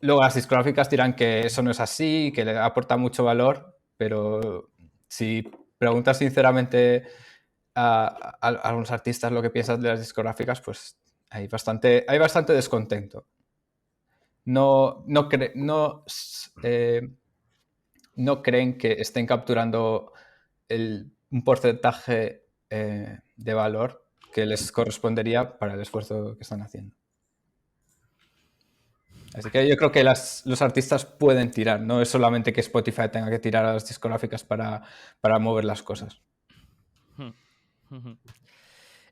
S4: Luego las discográficas dirán que eso no es así, que le aporta mucho valor, pero si preguntas sinceramente a algunos artistas lo que piensan de las discográficas, pues hay bastante descontento. No creen que estén capturando un porcentaje de valor que les correspondería para el esfuerzo que están haciendo. Así que yo creo que los artistas pueden tirar, no es solamente que Spotify tenga que tirar a las discográficas para mover las cosas.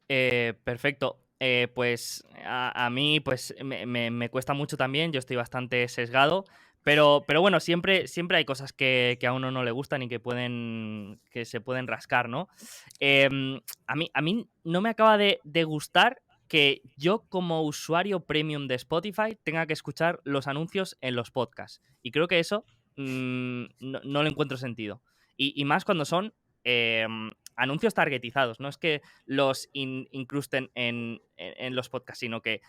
S1: Perfecto. Pues a mí pues me cuesta mucho también, yo estoy bastante sesgado, pero bueno, siempre hay cosas que a uno no le gustan y que se pueden rascar, ¿no? A mí no me acaba de gustar que yo como usuario premium de Spotify tenga que escuchar los anuncios en los podcasts. Y creo que eso no le encuentro sentido. Y más cuando son anuncios targetizados. No es que los incrusten en los podcasts, sino que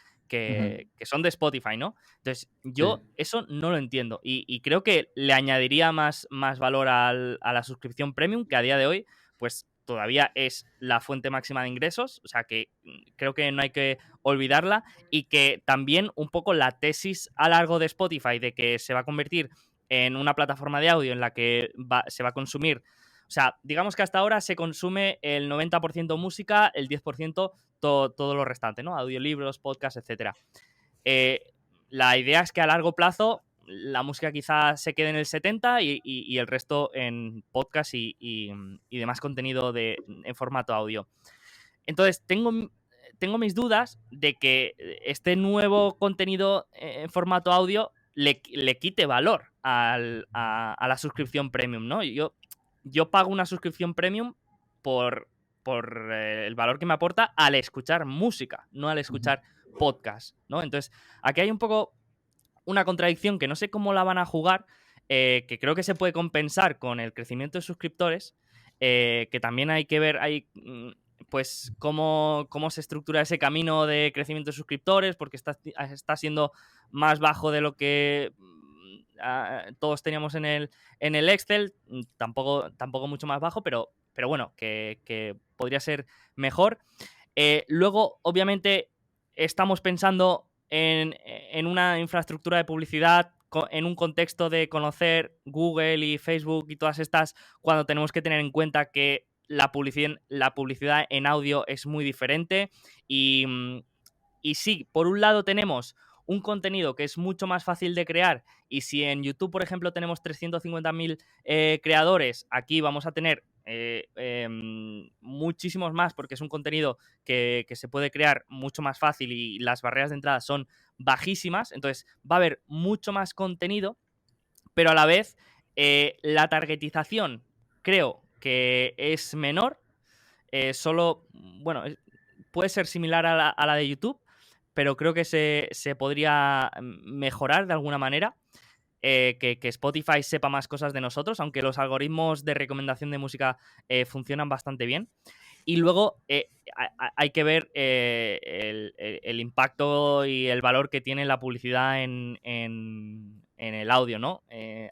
S1: son de Spotify, ¿no? Entonces, yo eso no lo entiendo. Y creo que le añadiría más valor a la suscripción premium, que a día de hoy, pues todavía es la fuente máxima de ingresos, o sea que creo que no hay que olvidarla, y que también un poco la tesis a largo de Spotify de que se va a convertir en una plataforma de audio en la que se va a consumir, o sea, digamos que hasta ahora se consume el 90% música, el 10% todo lo restante, ¿no? Audiolibros, podcasts, etc. La idea es que a largo plazo la música quizá se quede en el 70% y el resto en podcast y demás contenido en formato audio. Entonces, tengo mis dudas de que este nuevo contenido en formato audio le quite valor a la suscripción premium, ¿no? Yo pago una suscripción premium por el valor que me aporta al escuchar música, no al escuchar podcast, ¿no? Entonces, aquí hay un poco una contradicción que no sé cómo la van a jugar, que creo que se puede compensar con el crecimiento de suscriptores, que también hay que ver ahí, pues, cómo se estructura ese camino de crecimiento de suscriptores, porque está siendo más bajo de lo que todos teníamos en el Excel, tampoco mucho más bajo, pero bueno, que podría ser mejor. Luego, obviamente, estamos pensando en una infraestructura de publicidad en un contexto de conocer Google y Facebook y todas estas, cuando tenemos que tener en cuenta que la publicidad en audio es muy diferente y sí, por un lado tenemos un contenido que es mucho más fácil de crear, y si en YouTube, por ejemplo, tenemos 350.000 creadores, aquí vamos a tener muchísimos más, porque es un contenido que se puede crear mucho más fácil y las barreras de entrada son bajísimas, entonces va a haber mucho más contenido, pero a la vez la targetización creo que es menor, bueno, puede ser similar a la de YouTube, pero creo que se podría mejorar de alguna manera. Que Spotify sepa más cosas de nosotros, aunque los algoritmos de recomendación de música funcionan bastante bien. Y luego hay que ver el impacto y el valor que tiene la publicidad en el audio, ¿no?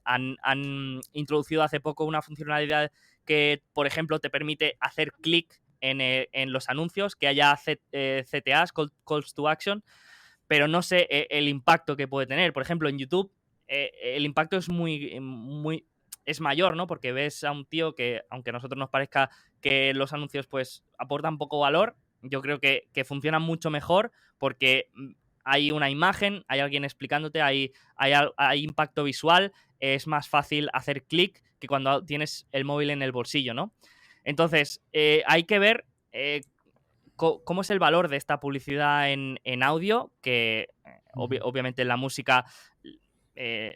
S1: Han introducido hace poco una funcionalidad que, por ejemplo, te permite hacer clic en los anuncios, que haya CTAs, Calls to Action, pero no sé el impacto que puede tener. Por ejemplo, en YouTube el impacto es es mayor, ¿no? Porque ves a un tío que, aunque a nosotros nos parezca que los anuncios pues aportan poco valor, yo creo que funcionan mucho mejor porque hay una imagen, hay alguien explicándote, hay impacto visual, es más fácil hacer clic que cuando tienes el móvil en el bolsillo, ¿no? Entonces, hay que ver cómo es el valor de esta publicidad en audio, que obviamente en la música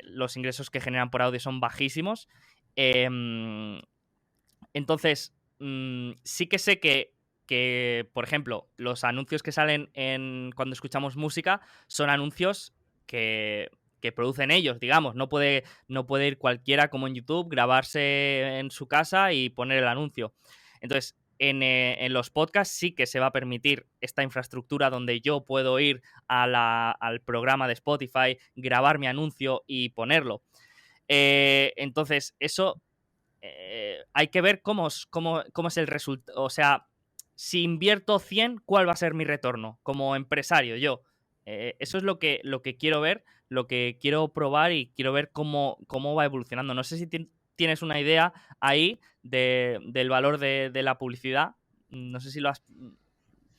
S1: los ingresos que generan por audio son bajísimos. Entonces, sí que sé que, por ejemplo, los anuncios que salen cuando escuchamos música son anuncios que producen ellos, digamos. No puede ir cualquiera como en YouTube, grabarse en su casa y poner el anuncio. Entonces, en los podcasts sí que se va a permitir esta infraestructura donde yo puedo ir al programa de Spotify, grabar mi anuncio y ponerlo. Entonces, eso hay que ver cómo es el resultado. O sea, si invierto 100, ¿cuál va a ser mi retorno como empresario yo? Eso es lo que quiero ver, lo que quiero probar y quiero ver cómo va evolucionando. No sé si tienes una idea ahí del valor de la publicidad. No sé si lo has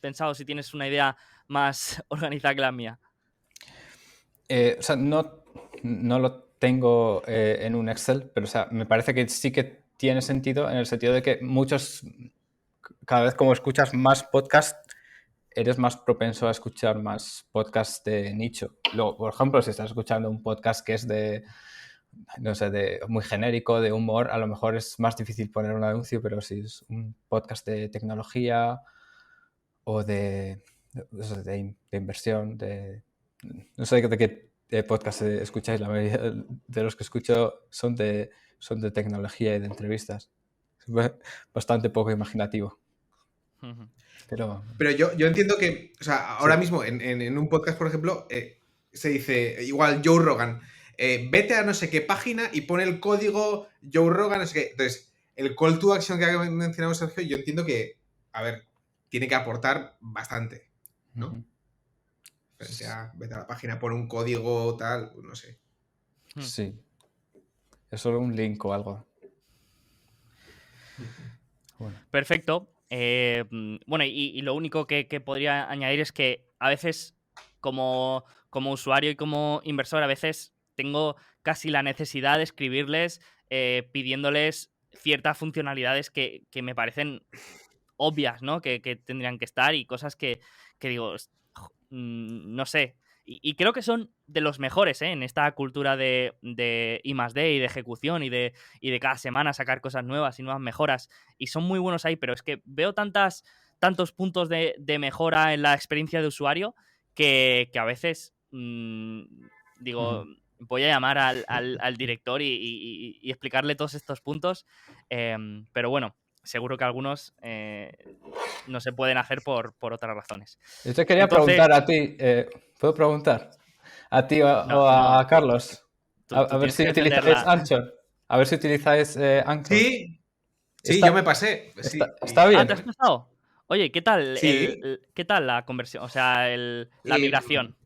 S1: pensado, si tienes una idea más organizada que la mía.
S4: O sea, no lo tengo en un Excel, pero o sea, me parece que sí que tiene sentido en el sentido de que cada vez como escuchas más podcast, eres más propenso a escuchar más podcasts de nicho. Luego, por ejemplo, si estás escuchando un podcast que es no sé, muy genérico, de humor, a lo mejor es más difícil poner un anuncio, pero si es un podcast de tecnología o de inversión, no sé de qué podcast escucháis, la mayoría de los que escucho son de tecnología y de entrevistas. Es bastante poco imaginativo. Pero
S3: yo entiendo que, o sea, ahora
S4: sí.
S3: mismo en un podcast, por ejemplo, se dice, igual Joe Rogan, vete a no sé qué página y pone el código Joe Rogan, no sé qué. Entonces, el call to action que ha mencionado Sergio, yo entiendo que, a ver, tiene que aportar bastante, ¿no? Frente a vete a la página, pone un código, tal, no sé.
S4: Sí. Es solo un link o algo. Bueno.
S1: Perfecto. Bueno, y lo único que podría añadir es que a veces, como usuario y como inversor, a veces tengo casi la necesidad de escribirles pidiéndoles ciertas funcionalidades que me parecen obvias, ¿no? Que tendrían que estar y cosas que digo, no sé. Y creo que son de los mejores, ¿eh? En esta cultura de I+D y de ejecución y de cada semana sacar cosas nuevas y nuevas mejoras. Y son muy buenos ahí, pero es que veo tantos puntos de mejora en la experiencia de usuario que a veces digo, voy a llamar al director y explicarle todos estos puntos. Pero bueno, seguro que algunos no se pueden hacer por otras razones.
S4: Yo te quería
S1: Entonces,
S4: preguntar a ti, ¿puedo preguntar? A ti
S1: no,
S4: o a Carlos.
S1: tú
S4: A ver
S1: tienes
S4: si
S1: que defender
S4: utilizáis Anchor. A ver si utilizáis Anchor.
S3: Sí, sí,
S4: Está,
S3: yo me pasé. Sí,
S4: está
S1: ¿te
S4: bien.
S1: has pasado? Oye, ¿qué tal
S3: Sí.
S1: qué tal la conversión? O sea, la migración.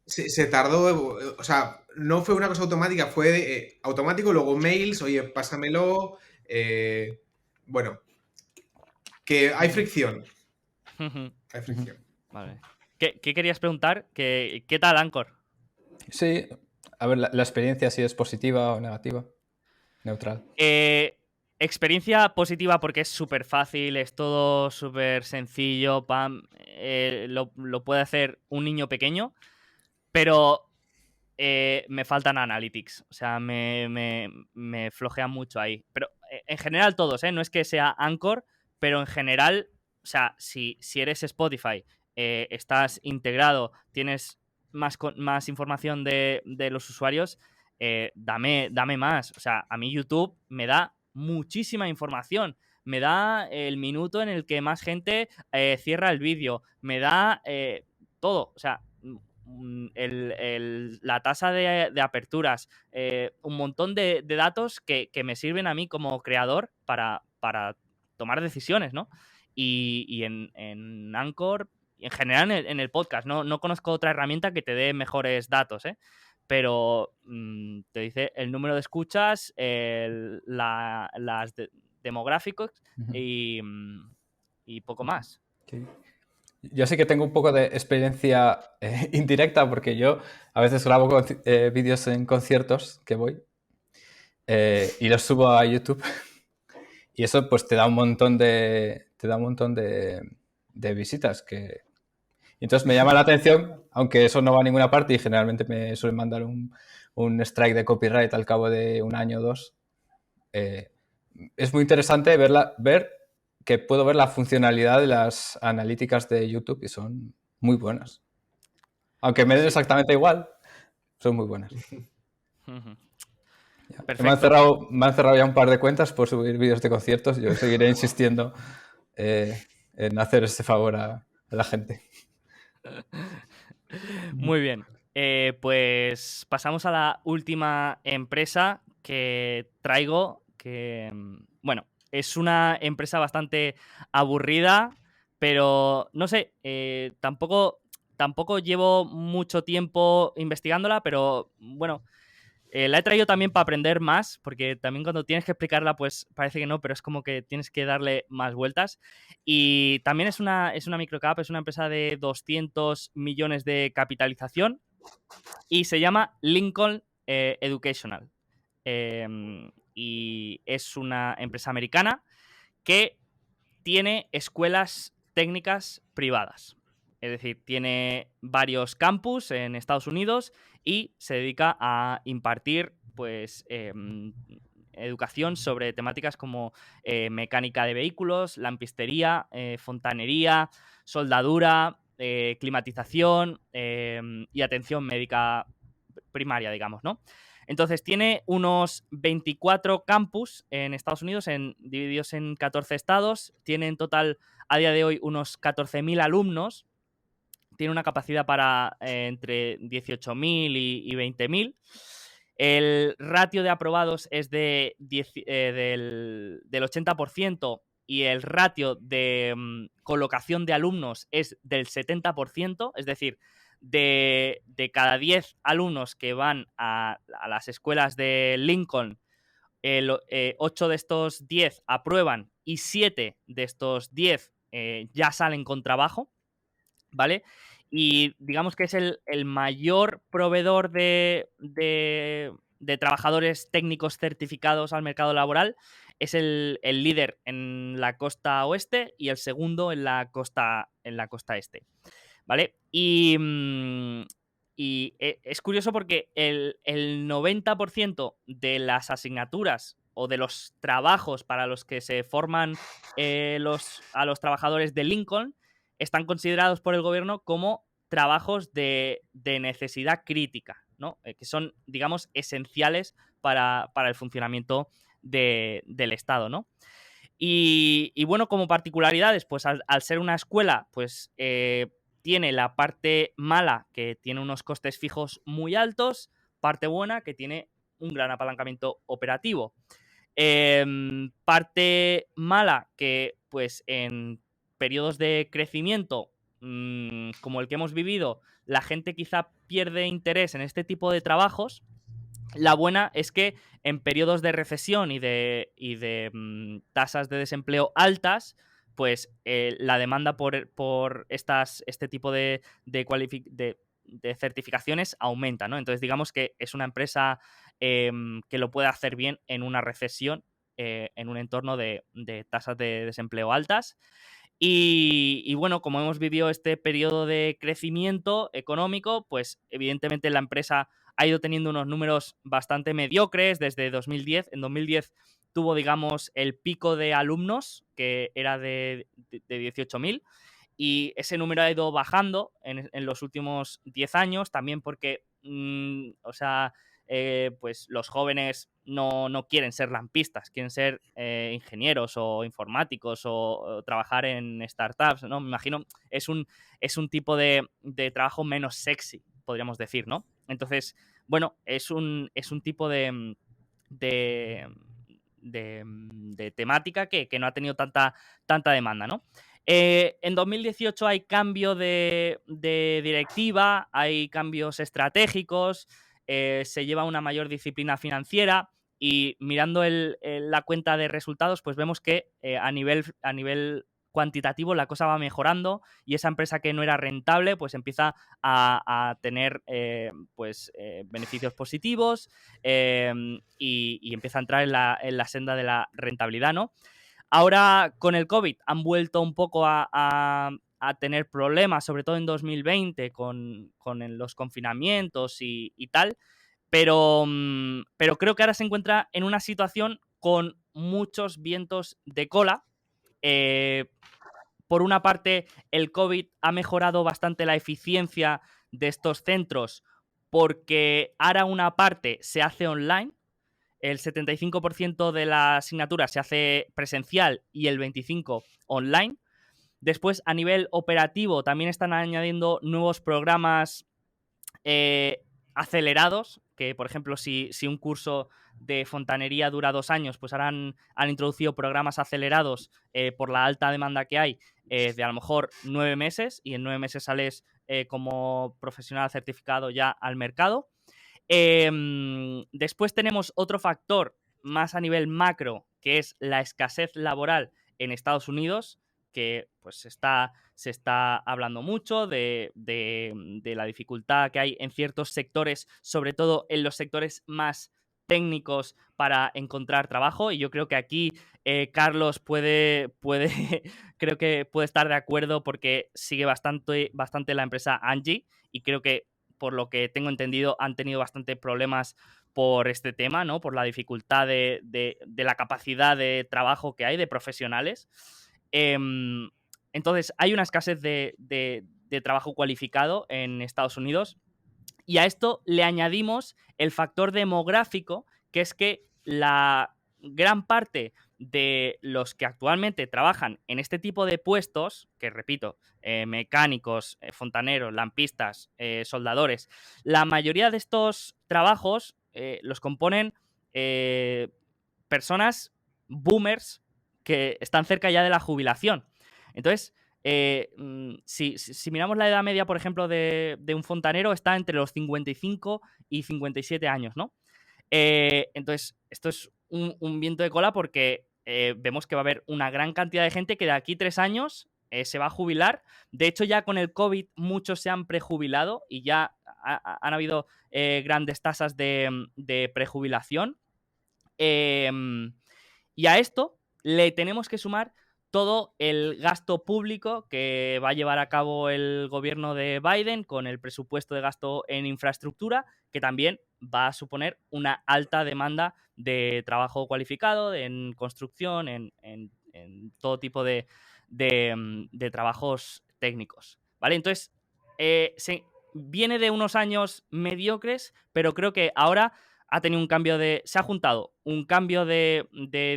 S3: Se tardó, o sea, no fue una cosa automática, fue automático, luego mails, oye, pásamelo. Bueno, que hay fricción. Hay fricción.
S1: Vale. ¿Qué querías preguntar? ¿Qué tal Anchor?
S4: Sí. A ver, la experiencia si es positiva o negativa. Neutral.
S1: Experiencia positiva porque es súper fácil, es todo súper sencillo, pam, lo puede hacer un niño pequeño, pero me faltan analytics, o sea, me flojea mucho ahí. Pero en general todos, no es que sea Anchor, pero en general, o sea, si eres Spotify, estás integrado, tienes más información de los usuarios, dame más. O sea, a mí YouTube me da muchísima información. Me da el minuto en el que más gente cierra el vídeo. Me da todo. O sea, la tasa de aperturas, un montón de datos que me sirven a mí como creador para tomar decisiones, ¿no? Y en Anchor en general en el podcast. No conozco otra herramienta que te dé mejores datos, ¿eh? Pero te dice el número de escuchas, las demográficos
S4: Ujú.
S1: y poco más.
S4: Sí. Yo sí que tengo un poco de experiencia indirecta porque yo a veces grabo vídeos en conciertos que voy y los subo a YouTube y eso pues te da un montón de visitas que y entonces me llama la atención, aunque eso no va a ninguna parte y generalmente me suelen mandar un strike de copyright al cabo de un año o dos. Es muy interesante ver que puedo ver la funcionalidad de las analíticas de YouTube y son muy buenas. Aunque me den exactamente igual, son muy buenas. Ya. Me han cerrado ya un par de cuentas por subir vídeos de conciertos. Yo seguiré insistiendo en hacer este favor a la gente.
S1: Muy bien. Pues pasamos a la última empresa que traigo, que, bueno, es una empresa bastante aburrida, pero no sé, tampoco llevo mucho tiempo investigándola, pero bueno, la he traído también para aprender más, porque también cuando tienes que explicarla, pues parece que no, pero es como que tienes que darle más vueltas. Y también es una microcap, es una empresa de 200 millones de capitalización y se llama Lincoln Educational. Y es una empresa americana que tiene escuelas técnicas privadas. Es decir, tiene varios campus en Estados Unidos y se dedica a impartir, pues, educación sobre temáticas como mecánica de vehículos, lampistería, fontanería, soldadura, climatización y atención médica primaria, digamos, ¿no? Entonces, tiene unos 24 campus en Estados Unidos, divididos en 14 estados. Tiene en total, a día de hoy, unos 14.000 alumnos. Tiene una capacidad para entre 18.000 y 20.000. El ratio de aprobados es del 80% y el ratio de colocación de alumnos es del 70%, es decir, de cada 10 alumnos que van a las escuelas de Lincoln, 8 de estos 10 aprueban y 7 de estos 10 ya salen con trabajo, ¿vale? Y digamos que es el mayor proveedor de trabajadores técnicos certificados al mercado laboral. Es el líder en la costa oeste y el segundo en la costa este. ¿Vale? Y es curioso porque el 90% de las asignaturas o de los trabajos para los que se forman a los trabajadores de Lincoln están considerados por el gobierno como trabajos de necesidad crítica, ¿no? Que son, digamos, esenciales para el funcionamiento del Estado, ¿no? Y bueno, como particularidades, pues al ser una escuela, pues tiene la parte mala, que tiene unos costes fijos muy altos, parte buena, que tiene un gran apalancamiento operativo. Parte mala, que pues en periodos de crecimiento como el que hemos vivido, la gente quizá pierde interés en este tipo de trabajos. La buena es que en periodos de recesión y de tasas de desempleo altas, pues la demanda por este tipo de certificaciones aumenta, ¿no? Entonces, digamos que es una empresa que lo puede hacer bien en una recesión, en un entorno de tasas de desempleo altas. Y bueno, como hemos vivido este periodo de crecimiento económico, pues evidentemente la empresa ha ido teniendo unos números bastante mediocres desde 2010. En 2010 tuvo, digamos, el pico de alumnos, que era de 18.000, y ese número ha ido bajando en los últimos 10 años, también porque, o sea, pues los jóvenes no quieren ser lampistas, quieren ser ingenieros o informáticos o trabajar en startups, ¿no? Me imagino, es un tipo de trabajo menos sexy, podríamos decir, ¿no? Entonces, bueno, es un tipo de temática que no ha tenido tanta demanda, ¿no? En 2018 hay cambio de directiva, hay cambios estratégicos, se lleva una mayor disciplina financiera y mirando la cuenta de resultados, pues vemos que a nivel cuantitativo la cosa va mejorando y esa empresa que no era rentable pues empieza a tener beneficios positivos y empieza a entrar en la senda de la rentabilidad, ¿no? Ahora con el COVID han vuelto un poco a tener problemas, sobre todo en 2020 con los confinamientos y tal, pero creo que ahora se encuentra en una situación con muchos vientos de cola. Por una parte, el COVID ha mejorado bastante la eficiencia de estos centros porque ahora una parte se hace online. El 75% de la asignatura se hace presencial y el 25% online. Después, a nivel operativo, también están añadiendo nuevos programas acelerados, que por ejemplo, si un curso de fontanería dura 2 años, pues ahora han introducido programas acelerados por la alta demanda que hay de a lo mejor 9 meses y en 9 meses sales como profesional certificado ya al mercado. Después tenemos otro factor más a nivel macro, que es la escasez laboral en Estados Unidos, que pues se está hablando mucho de la dificultad que hay en ciertos sectores, sobre todo en los sectores más técnicos para encontrar trabajo. Y yo creo que aquí Carlos creo que puede estar de acuerdo porque sigue bastante la empresa Angie y creo que por lo que tengo entendido, han tenido bastante problemas por este tema, ¿no? Por la dificultad de la capacidad de trabajo que hay de profesionales. Entonces, hay una escasez de trabajo cualificado en Estados Unidos y a esto le añadimos el factor demográfico, que es que la gran parte de los que actualmente trabajan en este tipo de puestos, que repito, mecánicos, fontaneros, lampistas, soldadores, la mayoría de estos trabajos los componen personas boomers que están cerca ya de la jubilación. Entonces, si miramos la edad media, por ejemplo, de un fontanero, está entre los 55 y 57 años, ¿no? Entonces, esto es un viento de cola porque vemos que va a haber una gran cantidad de gente que de aquí 3 años se va a jubilar. De hecho, ya con el COVID muchos se han prejubilado y ya han habido grandes tasas de prejubilación. Y a esto le tenemos que sumar todo el gasto público que va a llevar a cabo el gobierno de Biden con el presupuesto de gasto en infraestructura, que también va a suponer una alta demanda de trabajo cualificado, en construcción, en todo tipo de trabajos técnicos. ¿Vale? Entonces, viene de unos años mediocres, pero creo que ahora se ha juntado un cambio de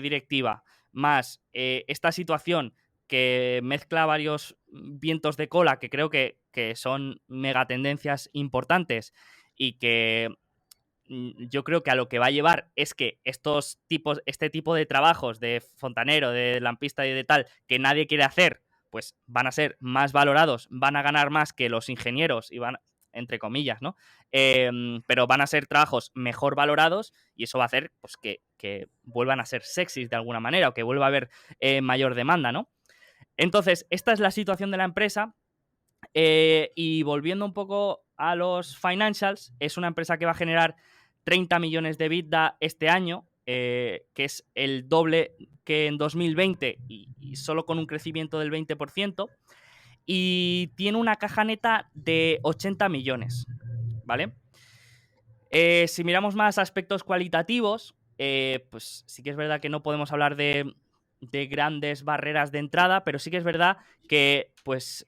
S1: directiva más esta situación que mezcla varios vientos de cola que creo que son megatendencias importantes y que yo creo que a lo que va a llevar es que este tipo de trabajos de fontanero, de lampista y de tal, que nadie quiere hacer, pues van a ser más valorados, van a ganar más que los ingenieros y van, entre comillas, ¿no? Pero van a ser trabajos mejor valorados y eso va a hacer pues, que vuelvan a ser sexys de alguna manera o que vuelva a haber mayor demanda, ¿no? Entonces, esta es la situación de la empresa. Y volviendo un poco a los financials, es una empresa que va a generar 30 millones de EBITDA este año, que es el doble que en 2020 y solo con un crecimiento del 20%, y tiene una caja neta de 80 millones, ¿vale? Si miramos más aspectos cualitativos, pues sí que es verdad que no podemos hablar de grandes barreras de entrada, pero sí que es verdad que pues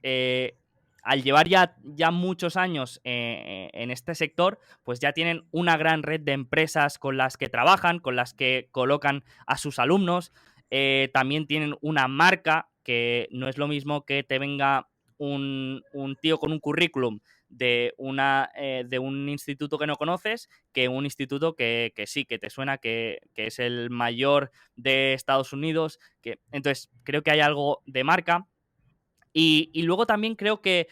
S1: al llevar ya muchos años en este sector, pues ya tienen una gran red de empresas con las que trabajan, con las que colocan a sus alumnos. También tienen una marca que no es lo mismo que te venga un tío con un currículum de un instituto que no conoces que un instituto que sí, que te suena que es el mayor de Estados Unidos. Entonces, creo que hay algo de marca. Y luego también creo que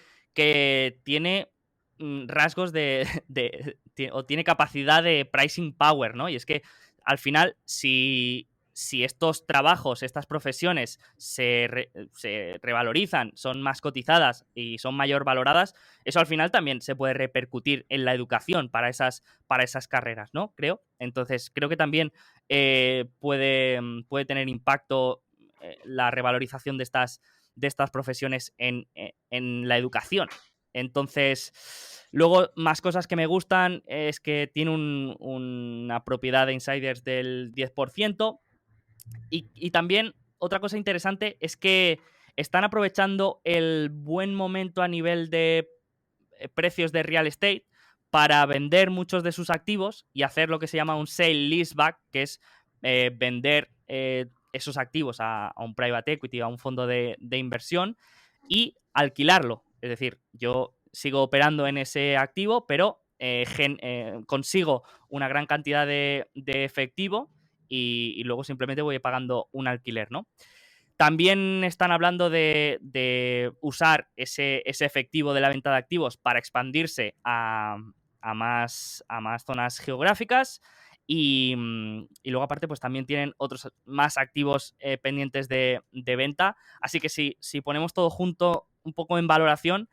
S1: tiene rasgos o tiene capacidad de pricing power, ¿no? Y es que al final, si estos trabajos, estas profesiones se revalorizan, son más cotizadas y son mayor valoradas, eso al final también se puede repercutir en la educación para esas carreras, ¿no? Creo. Entonces, creo que también puede tener impacto la revalorización de estas profesiones en la educación. Entonces, luego, más cosas que me gustan es que tiene una propiedad de insiders del 10%. Y también otra cosa interesante es que están aprovechando el buen momento a nivel de precios de real estate para vender muchos de sus activos y hacer lo que se llama un sale leaseback, que es vender esos activos a un private equity, a un fondo de inversión y alquilarlo. Es decir, yo sigo operando en ese activo, pero consigo una gran cantidad de efectivo y luego simplemente voy pagando un alquiler, ¿no? También están hablando de usar ese efectivo de la venta de activos para expandirse a más zonas geográficas y luego aparte pues también tienen otros más activos pendientes de venta. Así que si ponemos todo junto un poco en valoración,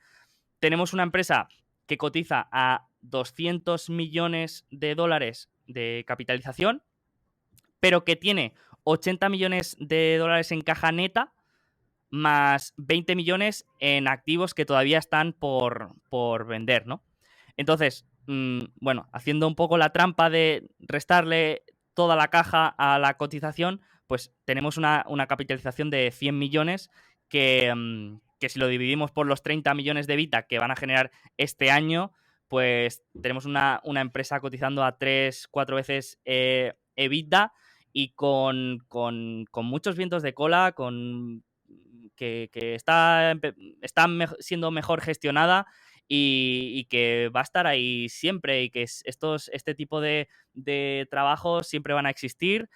S1: tenemos una empresa que cotiza a 200 millones de dólares de capitalización, pero que tiene 80 millones de dólares en caja neta, más 20 millones en activos que todavía están por vender, ¿no? Entonces, bueno, haciendo un poco la trampa de restarle toda la caja a la cotización, pues tenemos una capitalización de 100 millones que si lo dividimos por los 30 millones de EBITDA que van a generar este año, pues tenemos una empresa cotizando a 3-4 veces EBITDA y con muchos vientos de cola, que está siendo mejor gestionada y que va a estar ahí siempre y que este tipo de trabajos siempre van a existir,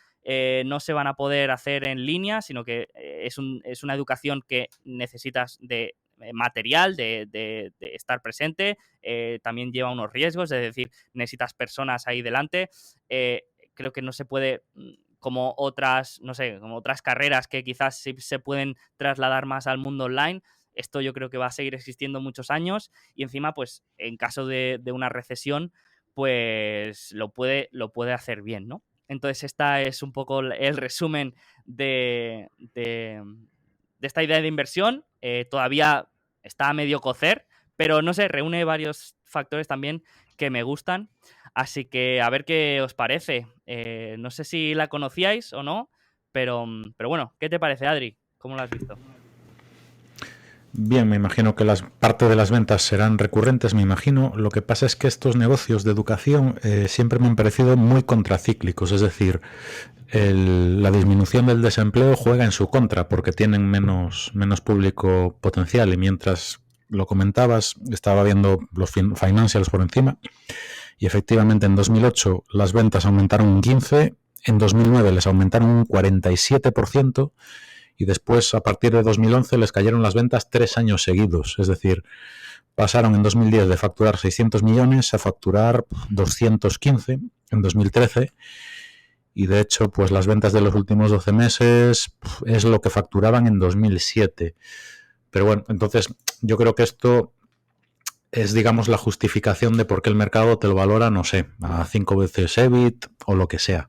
S1: no se van a poder hacer en línea, sino que es una educación que necesitas de material, de estar presente, también lleva unos riesgos, es decir, necesitas personas ahí delante. Creo que no se puede, como otras, no sé, como otras carreras que quizás sí se pueden trasladar más al mundo online. Esto yo creo que va a seguir existiendo muchos años y encima, pues, en caso de una recesión, pues lo puede hacer bien, ¿no? Entonces, esta es un poco el resumen de esta idea de inversión. Todavía está a medio cocer, pero no sé, reúne varios factores también que me gustan. Así que a ver qué os parece. No sé si la conocíais o no, pero bueno, ¿qué te parece, Adri? ¿Cómo la has visto?
S2: Bien, me imagino que parte de las ventas serán recurrentes, me imagino. Lo que pasa es que estos negocios de educación siempre me han parecido muy contracíclicos, es decir, la disminución del desempleo juega en su contra porque tienen menos público potencial y mientras lo comentabas, estaba viendo los financials por encima y efectivamente en 2008 las ventas aumentaron un 15%, en 2009 les aumentaron un 47%, y después, a partir de 2011, les cayeron las ventas 3 años seguidos. Es decir, pasaron en 2010 de facturar 600 millones a facturar 215 en 2013. Y de hecho, pues las ventas de los últimos 12 meses es lo que facturaban en 2007. Pero bueno, entonces yo creo que esto es, digamos, la justificación de por qué el mercado te lo valora, no sé, a 5 veces EBIT o lo que sea.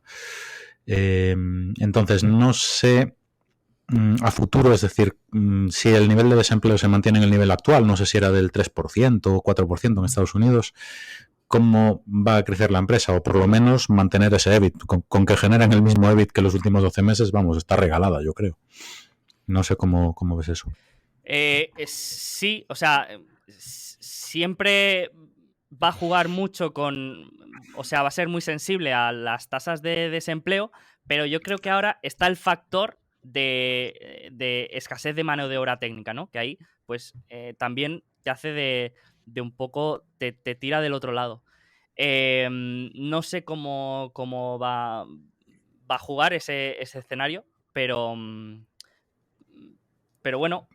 S2: Entonces, no sé a futuro, es decir, si el nivel de desempleo se mantiene en el nivel actual, no sé si era del 3% o 4% en Estados Unidos, ¿cómo va a crecer la empresa? O por lo menos mantener ese EBIT. Con que generen el mismo EBIT que los últimos 12 meses, vamos, está regalada, yo creo. No sé cómo ves eso.
S1: Sí, o sea, siempre va a jugar mucho o sea, va a ser muy sensible a las tasas de desempleo, pero yo creo que ahora está el factor de escasez de mano de obra técnica, ¿no? Que ahí, pues, también te hace de un poco, te tira del otro lado. No sé cómo va a jugar ese escenario, pero Pero bueno,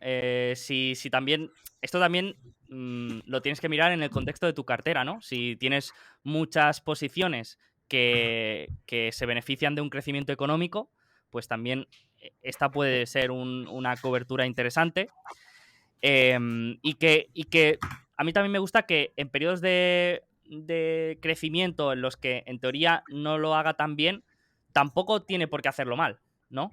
S1: si también, esto también lo tienes que mirar en el contexto de tu cartera, ¿no? Si tienes muchas posiciones que se benefician de un crecimiento económico, pues también esta puede ser una cobertura interesante. Y que a mí también me gusta que en periodos de crecimiento en los que en teoría no lo haga tan bien, tampoco tiene por qué hacerlo mal, ¿no?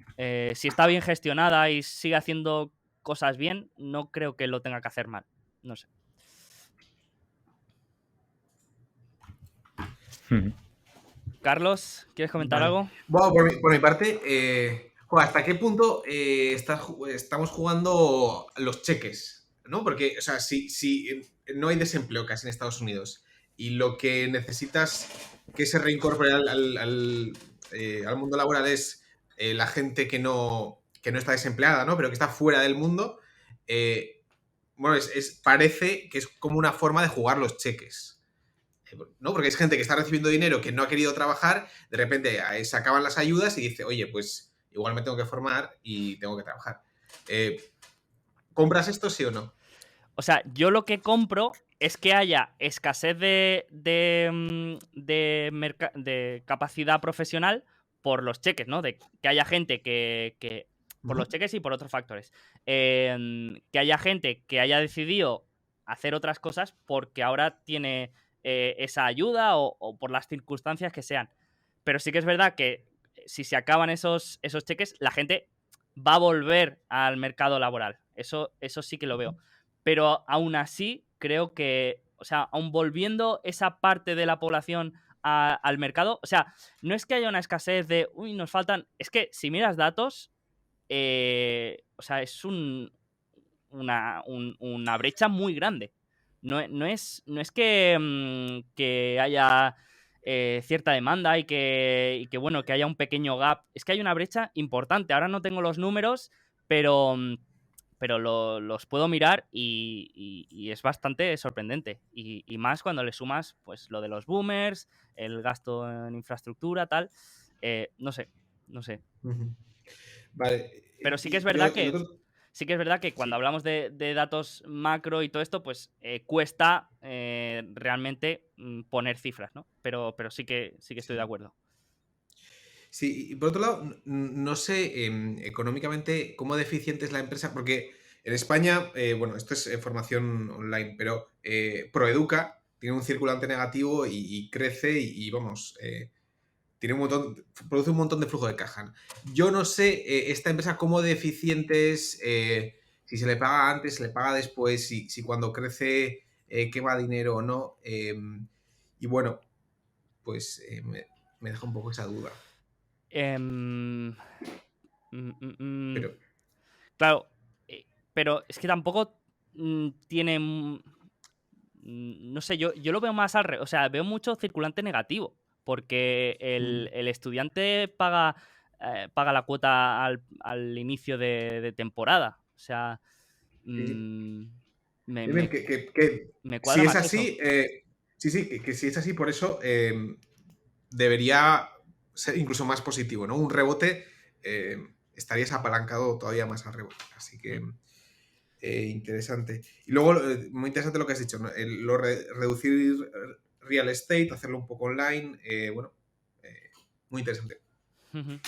S1: Si está bien gestionada y sigue haciendo cosas bien, no creo que lo tenga que hacer mal. No sé. Carlos, ¿quieres comentar
S3: Vale.
S1: algo?
S3: Bueno, por mi parte, ¿hasta qué punto estamos jugando los cheques? ¿No? Porque, o sea, si no hay desempleo casi en Estados Unidos y lo que necesitas que se reincorpore al mundo laboral es la gente que no está desempleada, ¿no? Pero que está fuera del mundo, bueno, parece que es como una forma de jugar los cheques. ¿No? Porque es gente que está recibiendo dinero que no ha querido trabajar, de repente se acaban las ayudas y dice, oye, pues igual me tengo que formar y tengo que trabajar. ¿Compras esto, sí o no?
S1: O sea, yo lo que compro es que haya escasez de capacidad profesional por los cheques, ¿no? De que haya gente que por los cheques y por otros factores. Que haya gente que haya decidido hacer otras cosas porque ahora tiene esa ayuda o por las circunstancias que sean. Pero sí que es verdad que si se acaban esos cheques, la gente va a volver al mercado laboral. Eso sí que lo veo. Pero aún así, creo que, o sea, aún volviendo esa parte de la población al mercado, o sea, no es que haya una escasez de, uy, nos faltan, es que si miras datos, o sea, es una brecha muy grande. No es que haya cierta demanda y que, bueno, que haya un pequeño gap. Es que hay una brecha importante. Ahora no tengo los números, pero los puedo mirar y es bastante sorprendente. Y más cuando le sumas pues lo de los boomers, el gasto en infraestructura, tal. No sé.
S3: Vale.
S1: Pero sí que es
S3: Y
S1: verdad
S3: el
S1: que
S3: otro...
S1: sí que es verdad que cuando
S3: Sí.
S1: hablamos de datos macro y todo esto, pues cuesta realmente poner cifras, ¿no? Pero sí que estoy de
S3: Sí.
S1: acuerdo.
S3: Sí, y por otro lado, no sé económicamente cómo deficiente es la empresa, porque en España, bueno, esto es formación online, pero Proeduca tiene un circulante negativo y crece y vamos, tiene un montón, produce un montón de flujo de caja. Yo no sé esta empresa cómo deficiente es, si se le paga antes, se le paga después, si cuando crece quema dinero o no. Y bueno, pues me deja un poco esa duda.
S1: Em,
S3: Pero
S1: Claro, pero es que tampoco tiene... no sé, yo lo veo más al revés. O sea, veo mucho circulante negativo. Porque el estudiante paga la cuota al inicio de temporada. O sea,
S3: sí.
S1: me,
S3: Bien,
S1: me-
S3: que
S1: me cuadra
S3: si es
S1: más eso.
S3: así, sí, que si es así, por eso debería ser incluso más positivo, ¿no? Un rebote estarías apalancado todavía más al rebote. Así que interesante. Y luego, muy interesante lo que has dicho, ¿no? Reducir real estate, hacerlo un poco online, bueno, muy interesante.
S1: Ujú.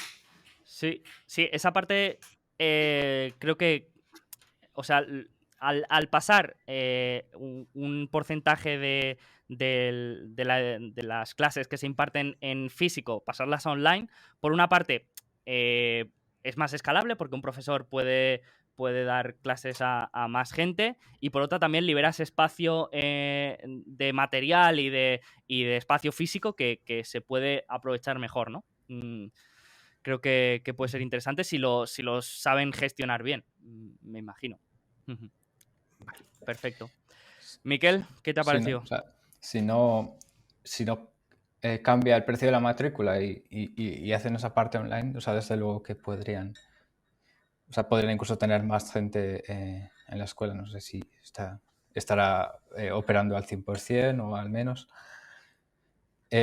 S1: Sí, esa parte creo que, o sea, al pasar un porcentaje de las clases que se imparten en físico, pasarlas a online, por una parte es más escalable porque un profesor puede dar clases a más gente y por otra también liberas espacio de material y de espacio físico que se puede aprovechar mejor, ¿no? Creo que puede ser interesante si lo saben gestionar bien, me imagino. Ujú. Perfecto. Miquel, ¿qué te ha
S4: Sí, ¿no?
S1: parecido?
S4: O sea, si no cambia el precio de la matrícula y hacen esa parte online, o sea, desde luego que podrían incluso tener más gente en la escuela. No sé si estará operando al 100% o al menos.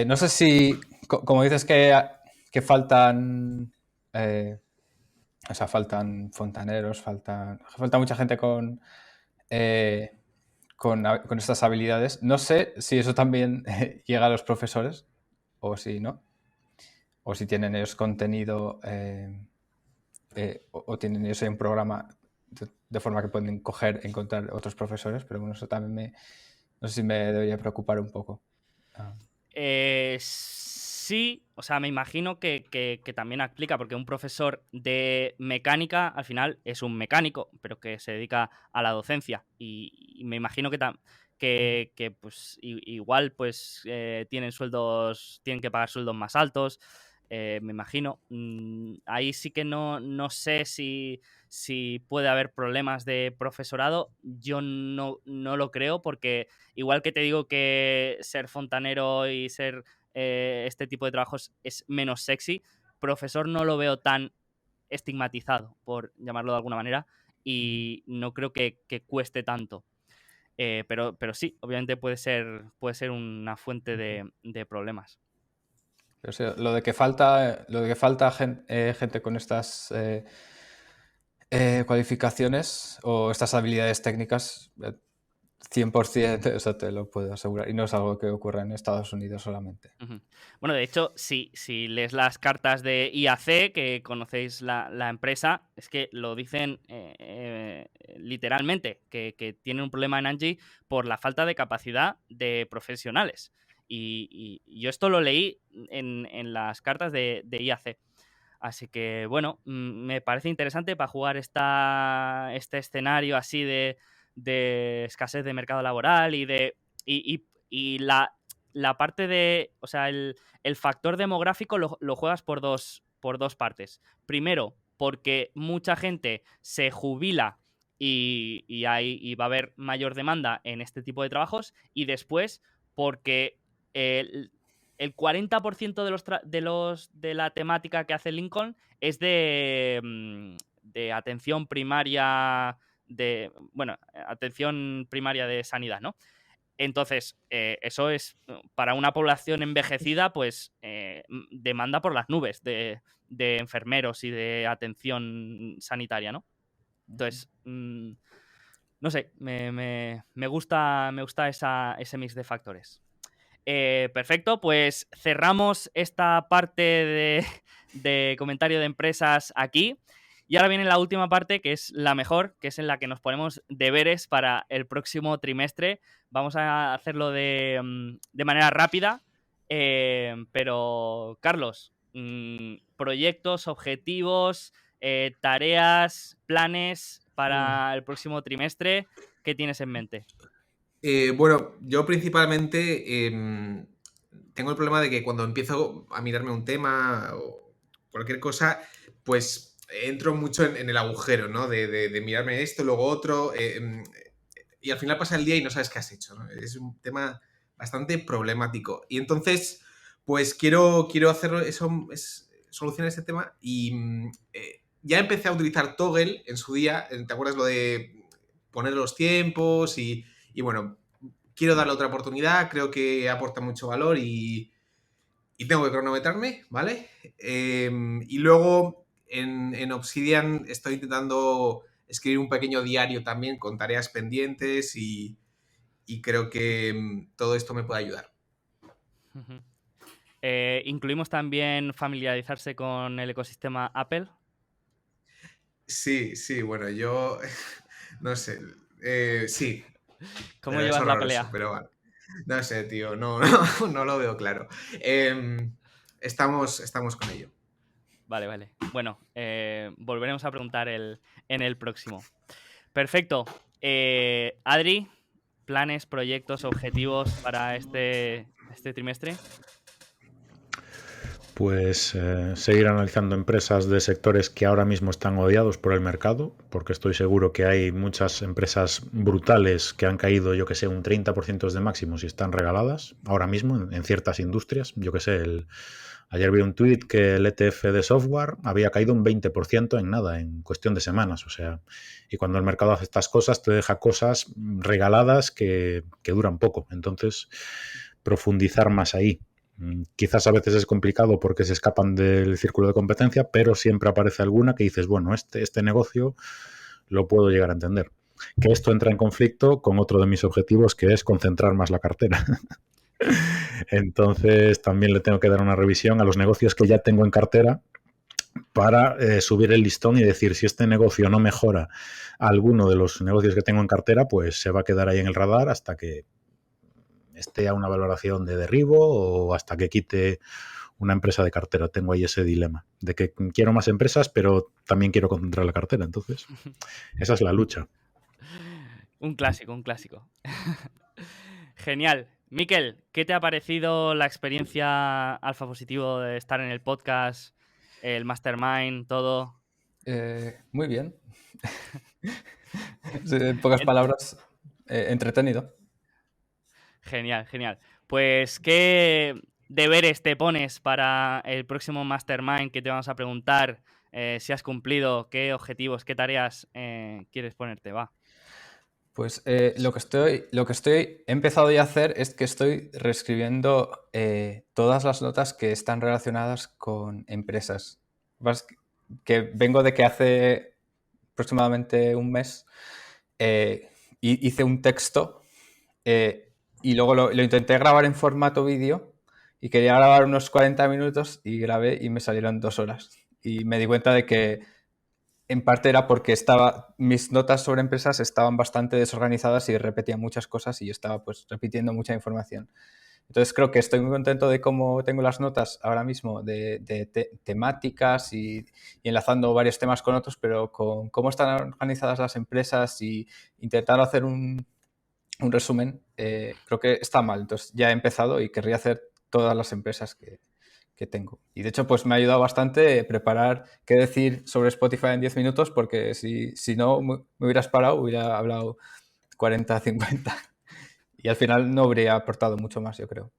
S4: No sé si, como dices que faltan O sea, faltan fontaneros, falta mucha gente con estas habilidades. No sé si eso también llega a los profesores o si no. O si tienen ellos contenido o tienen ellos un programa de forma que pueden encontrar otros profesores. Pero bueno, eso también no sé si me debería preocupar un poco.
S1: Sí, o sea, me imagino que también aplica, porque un profesor de mecánica al final es un mecánico, pero que se dedica a la docencia. Y me imagino que pues, igual pues tienen que pagar sueldos más altos. Me imagino. Ahí sí que no sé si puede haber problemas de profesorado. Yo no lo creo, porque igual que te digo que ser fontanero y ser este tipo de trabajos es menos sexy, profesor no lo veo tan estigmatizado, por llamarlo de alguna manera, y no creo que cueste tanto. Pero sí, obviamente puede ser una fuente de problemas.
S4: Pero sí, lo de que falta gente con estas cualificaciones o estas habilidades técnicas, 100%, eso te lo puedo asegurar. Y no es algo que ocurra en Estados Unidos solamente.
S1: Ujú. Bueno, de hecho, si lees las cartas de IAC, que conocéis la empresa, es que lo dicen literalmente, que tienen un problema en Angie por la falta de capacidad de profesionales. Y yo esto lo leí en las cartas de IAC. Así que, bueno, me parece interesante para jugar este escenario así de escasez de mercado laboral y la parte de, o sea, el factor demográfico lo juegas por dos partes. Primero, porque mucha gente se jubila y va a haber mayor demanda en este tipo de trabajos. Y después, porque el 40% de la temática que hace Lincoln es de atención primaria, atención primaria de sanidad, ¿no? Entonces, eso es, para una población envejecida, pues demanda por las nubes de enfermeros y de atención sanitaria, ¿no? Entonces, no sé, me gusta ese mix de factores. Perfecto, pues cerramos esta parte de comentario de empresas aquí. Y ahora viene la última parte, que es la mejor, que es en la que nos ponemos deberes para el próximo trimestre. Vamos a hacerlo de manera rápida. Pero, Carlos, proyectos, objetivos, tareas, planes para el próximo trimestre, ¿qué tienes en mente?
S3: Bueno, yo principalmente tengo el problema de que cuando empiezo a mirarme un tema o cualquier cosa, pues entro mucho en el agujero, ¿no? De mirarme esto, luego otro, y al final pasa el día y no sabes qué has hecho, ¿no? Es un tema bastante problemático. Y entonces, pues quiero hacerlo, solucionar este tema y ya empecé a utilizar Toggle en su día. ¿Te acuerdas lo de poner los tiempos? Y bueno, quiero darle otra oportunidad, creo que aporta mucho valor y tengo que cronometrarme, ¿vale? Y luego en Obsidian estoy intentando escribir un pequeño diario también con tareas pendientes y creo que todo esto me puede ayudar.
S1: Uh-huh. ¿Incluimos también familiarizarse con el ecosistema Apple?
S3: Sí, bueno, yo no sé, sí.
S1: ¿Cómo llevas la pelea?
S3: Pero vale. No sé, tío, no lo veo claro. Estamos con ello.
S1: Vale. Bueno, volveremos a preguntar en el próximo. Perfecto. Adri, planes, proyectos, objetivos para este trimestre.
S2: Pues seguir analizando empresas de sectores que ahora mismo están odiados por el mercado, porque estoy seguro que hay muchas empresas brutales que han caído, yo que sé, un 30% de máximos y están regaladas ahora mismo en ciertas industrias. Yo que sé, ayer vi un tuit que el ETF de software había caído un 20% en nada, en cuestión de semanas. O sea, y cuando el mercado hace estas cosas, te deja cosas regaladas que duran poco. Entonces, profundizar más ahí. Quizás a veces es complicado porque se escapan del círculo de competencia, pero siempre aparece alguna que dices, bueno, este negocio lo puedo llegar a entender. Que esto entra en conflicto con otro de mis objetivos, que es concentrar más la cartera. Entonces también le tengo que dar una revisión a los negocios que ya tengo en cartera para subir el listón y decir, si este negocio no mejora alguno de los negocios que tengo en cartera, pues se va a quedar ahí en el radar hasta que esté a una valoración de derribo o hasta que quite una empresa de cartera. Tengo ahí ese dilema de que quiero más empresas, pero también quiero concentrar la cartera. Entonces, esa es la lucha.
S1: Un clásico. Genial. Miquel, ¿qué te ha parecido la experiencia Alfa Positivo de estar en el podcast, el Mastermind, todo?
S4: Muy bien. En pocas palabras, entretenido.
S1: Genial. Pues, ¿qué deberes te pones para el próximo Mastermind que te vamos a preguntar? Si has cumplido, qué objetivos, qué tareas quieres ponerte, va.
S4: Pues lo que he empezado ya a hacer es que estoy reescribiendo todas las notas que están relacionadas con empresas. Que vengo de que hace aproximadamente un mes hice un texto y luego lo intenté grabar en formato vídeo y quería grabar unos 40 minutos y grabé y me salieron 2 horas. Y me di cuenta de que en parte era porque mis notas sobre empresas estaban bastante desorganizadas y repetía muchas cosas y yo estaba pues repitiendo mucha información. Entonces creo que estoy muy contento de cómo tengo las notas ahora mismo de temáticas y enlazando varios temas con otros, pero con cómo están organizadas las empresas y intentando hacer un resumen, creo que está mal. Entonces ya he empezado y querría hacer todas las empresas que tengo. Y de hecho, pues me ha ayudado bastante preparar qué decir sobre Spotify en 10 minutos, porque si no me hubieras parado, hubiera hablado 40, 50. Y al final no habría aportado mucho más, yo creo.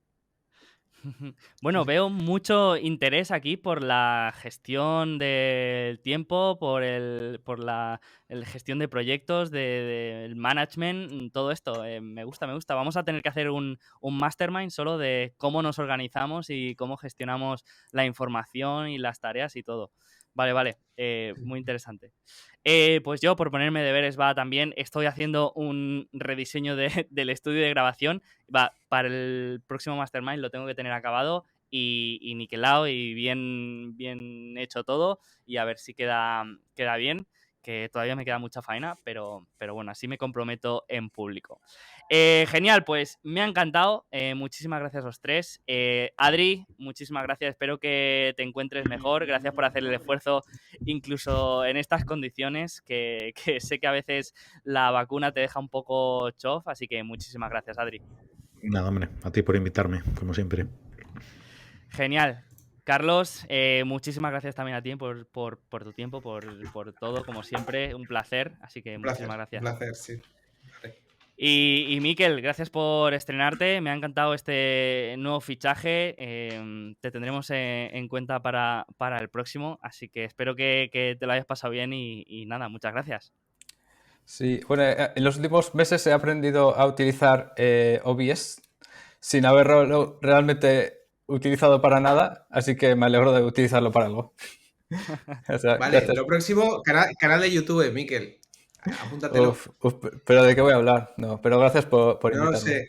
S1: Bueno, veo mucho interés aquí por la gestión del tiempo, por la gestión de proyectos, del management, todo esto. Me gusta. Vamos a tener que hacer un mastermind solo de cómo nos organizamos y cómo gestionamos la información y las tareas y todo. Vale. Muy interesante. Pues yo, por ponerme deberes, también estoy haciendo un rediseño del estudio de grabación. Para el próximo Mastermind lo tengo que tener acabado y niquelado y bien hecho todo, y a ver si queda bien, que todavía me queda mucha faena, pero bueno, así me comprometo en público. Genial, pues me ha encantado. Muchísimas gracias a los tres. Adri, muchísimas gracias. Espero que te encuentres mejor. Gracias por hacer el esfuerzo, incluso en estas condiciones, que sé que a veces la vacuna te deja un poco chof, así que muchísimas gracias, Adri.
S2: Nada, hombre, a ti por invitarme, como siempre.
S1: Genial. Carlos, muchísimas gracias también a ti por tu tiempo, por todo, como siempre. Un placer, así que muchísimas gracias.
S3: Un placer, sí. Vale.
S1: Y Miquel, gracias por estrenarte. Me ha encantado este nuevo fichaje. Te tendremos en cuenta para el próximo, así que espero que te lo hayas pasado bien y nada, muchas gracias.
S4: Sí, bueno, en los últimos meses he aprendido a utilizar OBS sin haberlo realmente utilizado para nada, así que me alegro de utilizarlo para algo.
S3: O sea, vale, gracias. Lo próximo, canal de YouTube, Miquel. Apúntatelo.
S4: Pero ¿de qué voy a hablar? No, pero gracias por invitarme.
S3: No lo sé.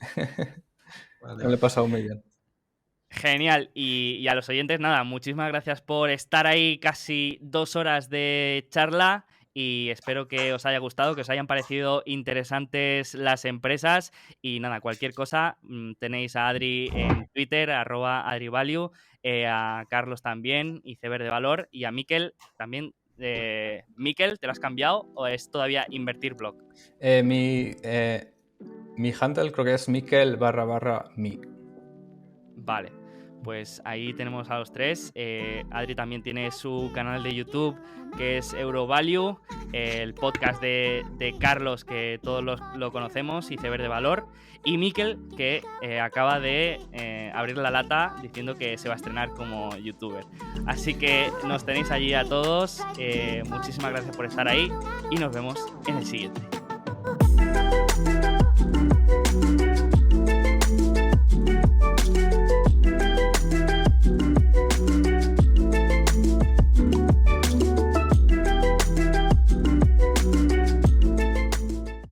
S4: Vale. Me lo he pasado muy bien.
S1: Genial. Y a los oyentes, nada, muchísimas gracias por estar ahí casi 2 horas de charla. Y espero que os haya gustado, que os hayan parecido interesantes las empresas. Y nada, cualquier cosa, tenéis a Adri en Twitter, @AdriValue, a Carlos también, IceberDe Valor, y a Miquel también. Miquel, ¿te lo has cambiado o es todavía InvertirBlog?
S4: Mi handle creo que es Miquel_mi.
S1: Vale. Pues ahí tenemos a los tres. Adri también tiene su canal de YouTube, que es Eurovalue, el podcast de Carlos, que todos lo conocemos, IceberDe Valor, y Miquel, que acaba de abrir la lata diciendo que se va a estrenar como youtuber. Así que nos tenéis allí a todos. Muchísimas gracias por estar ahí y nos vemos en el siguiente.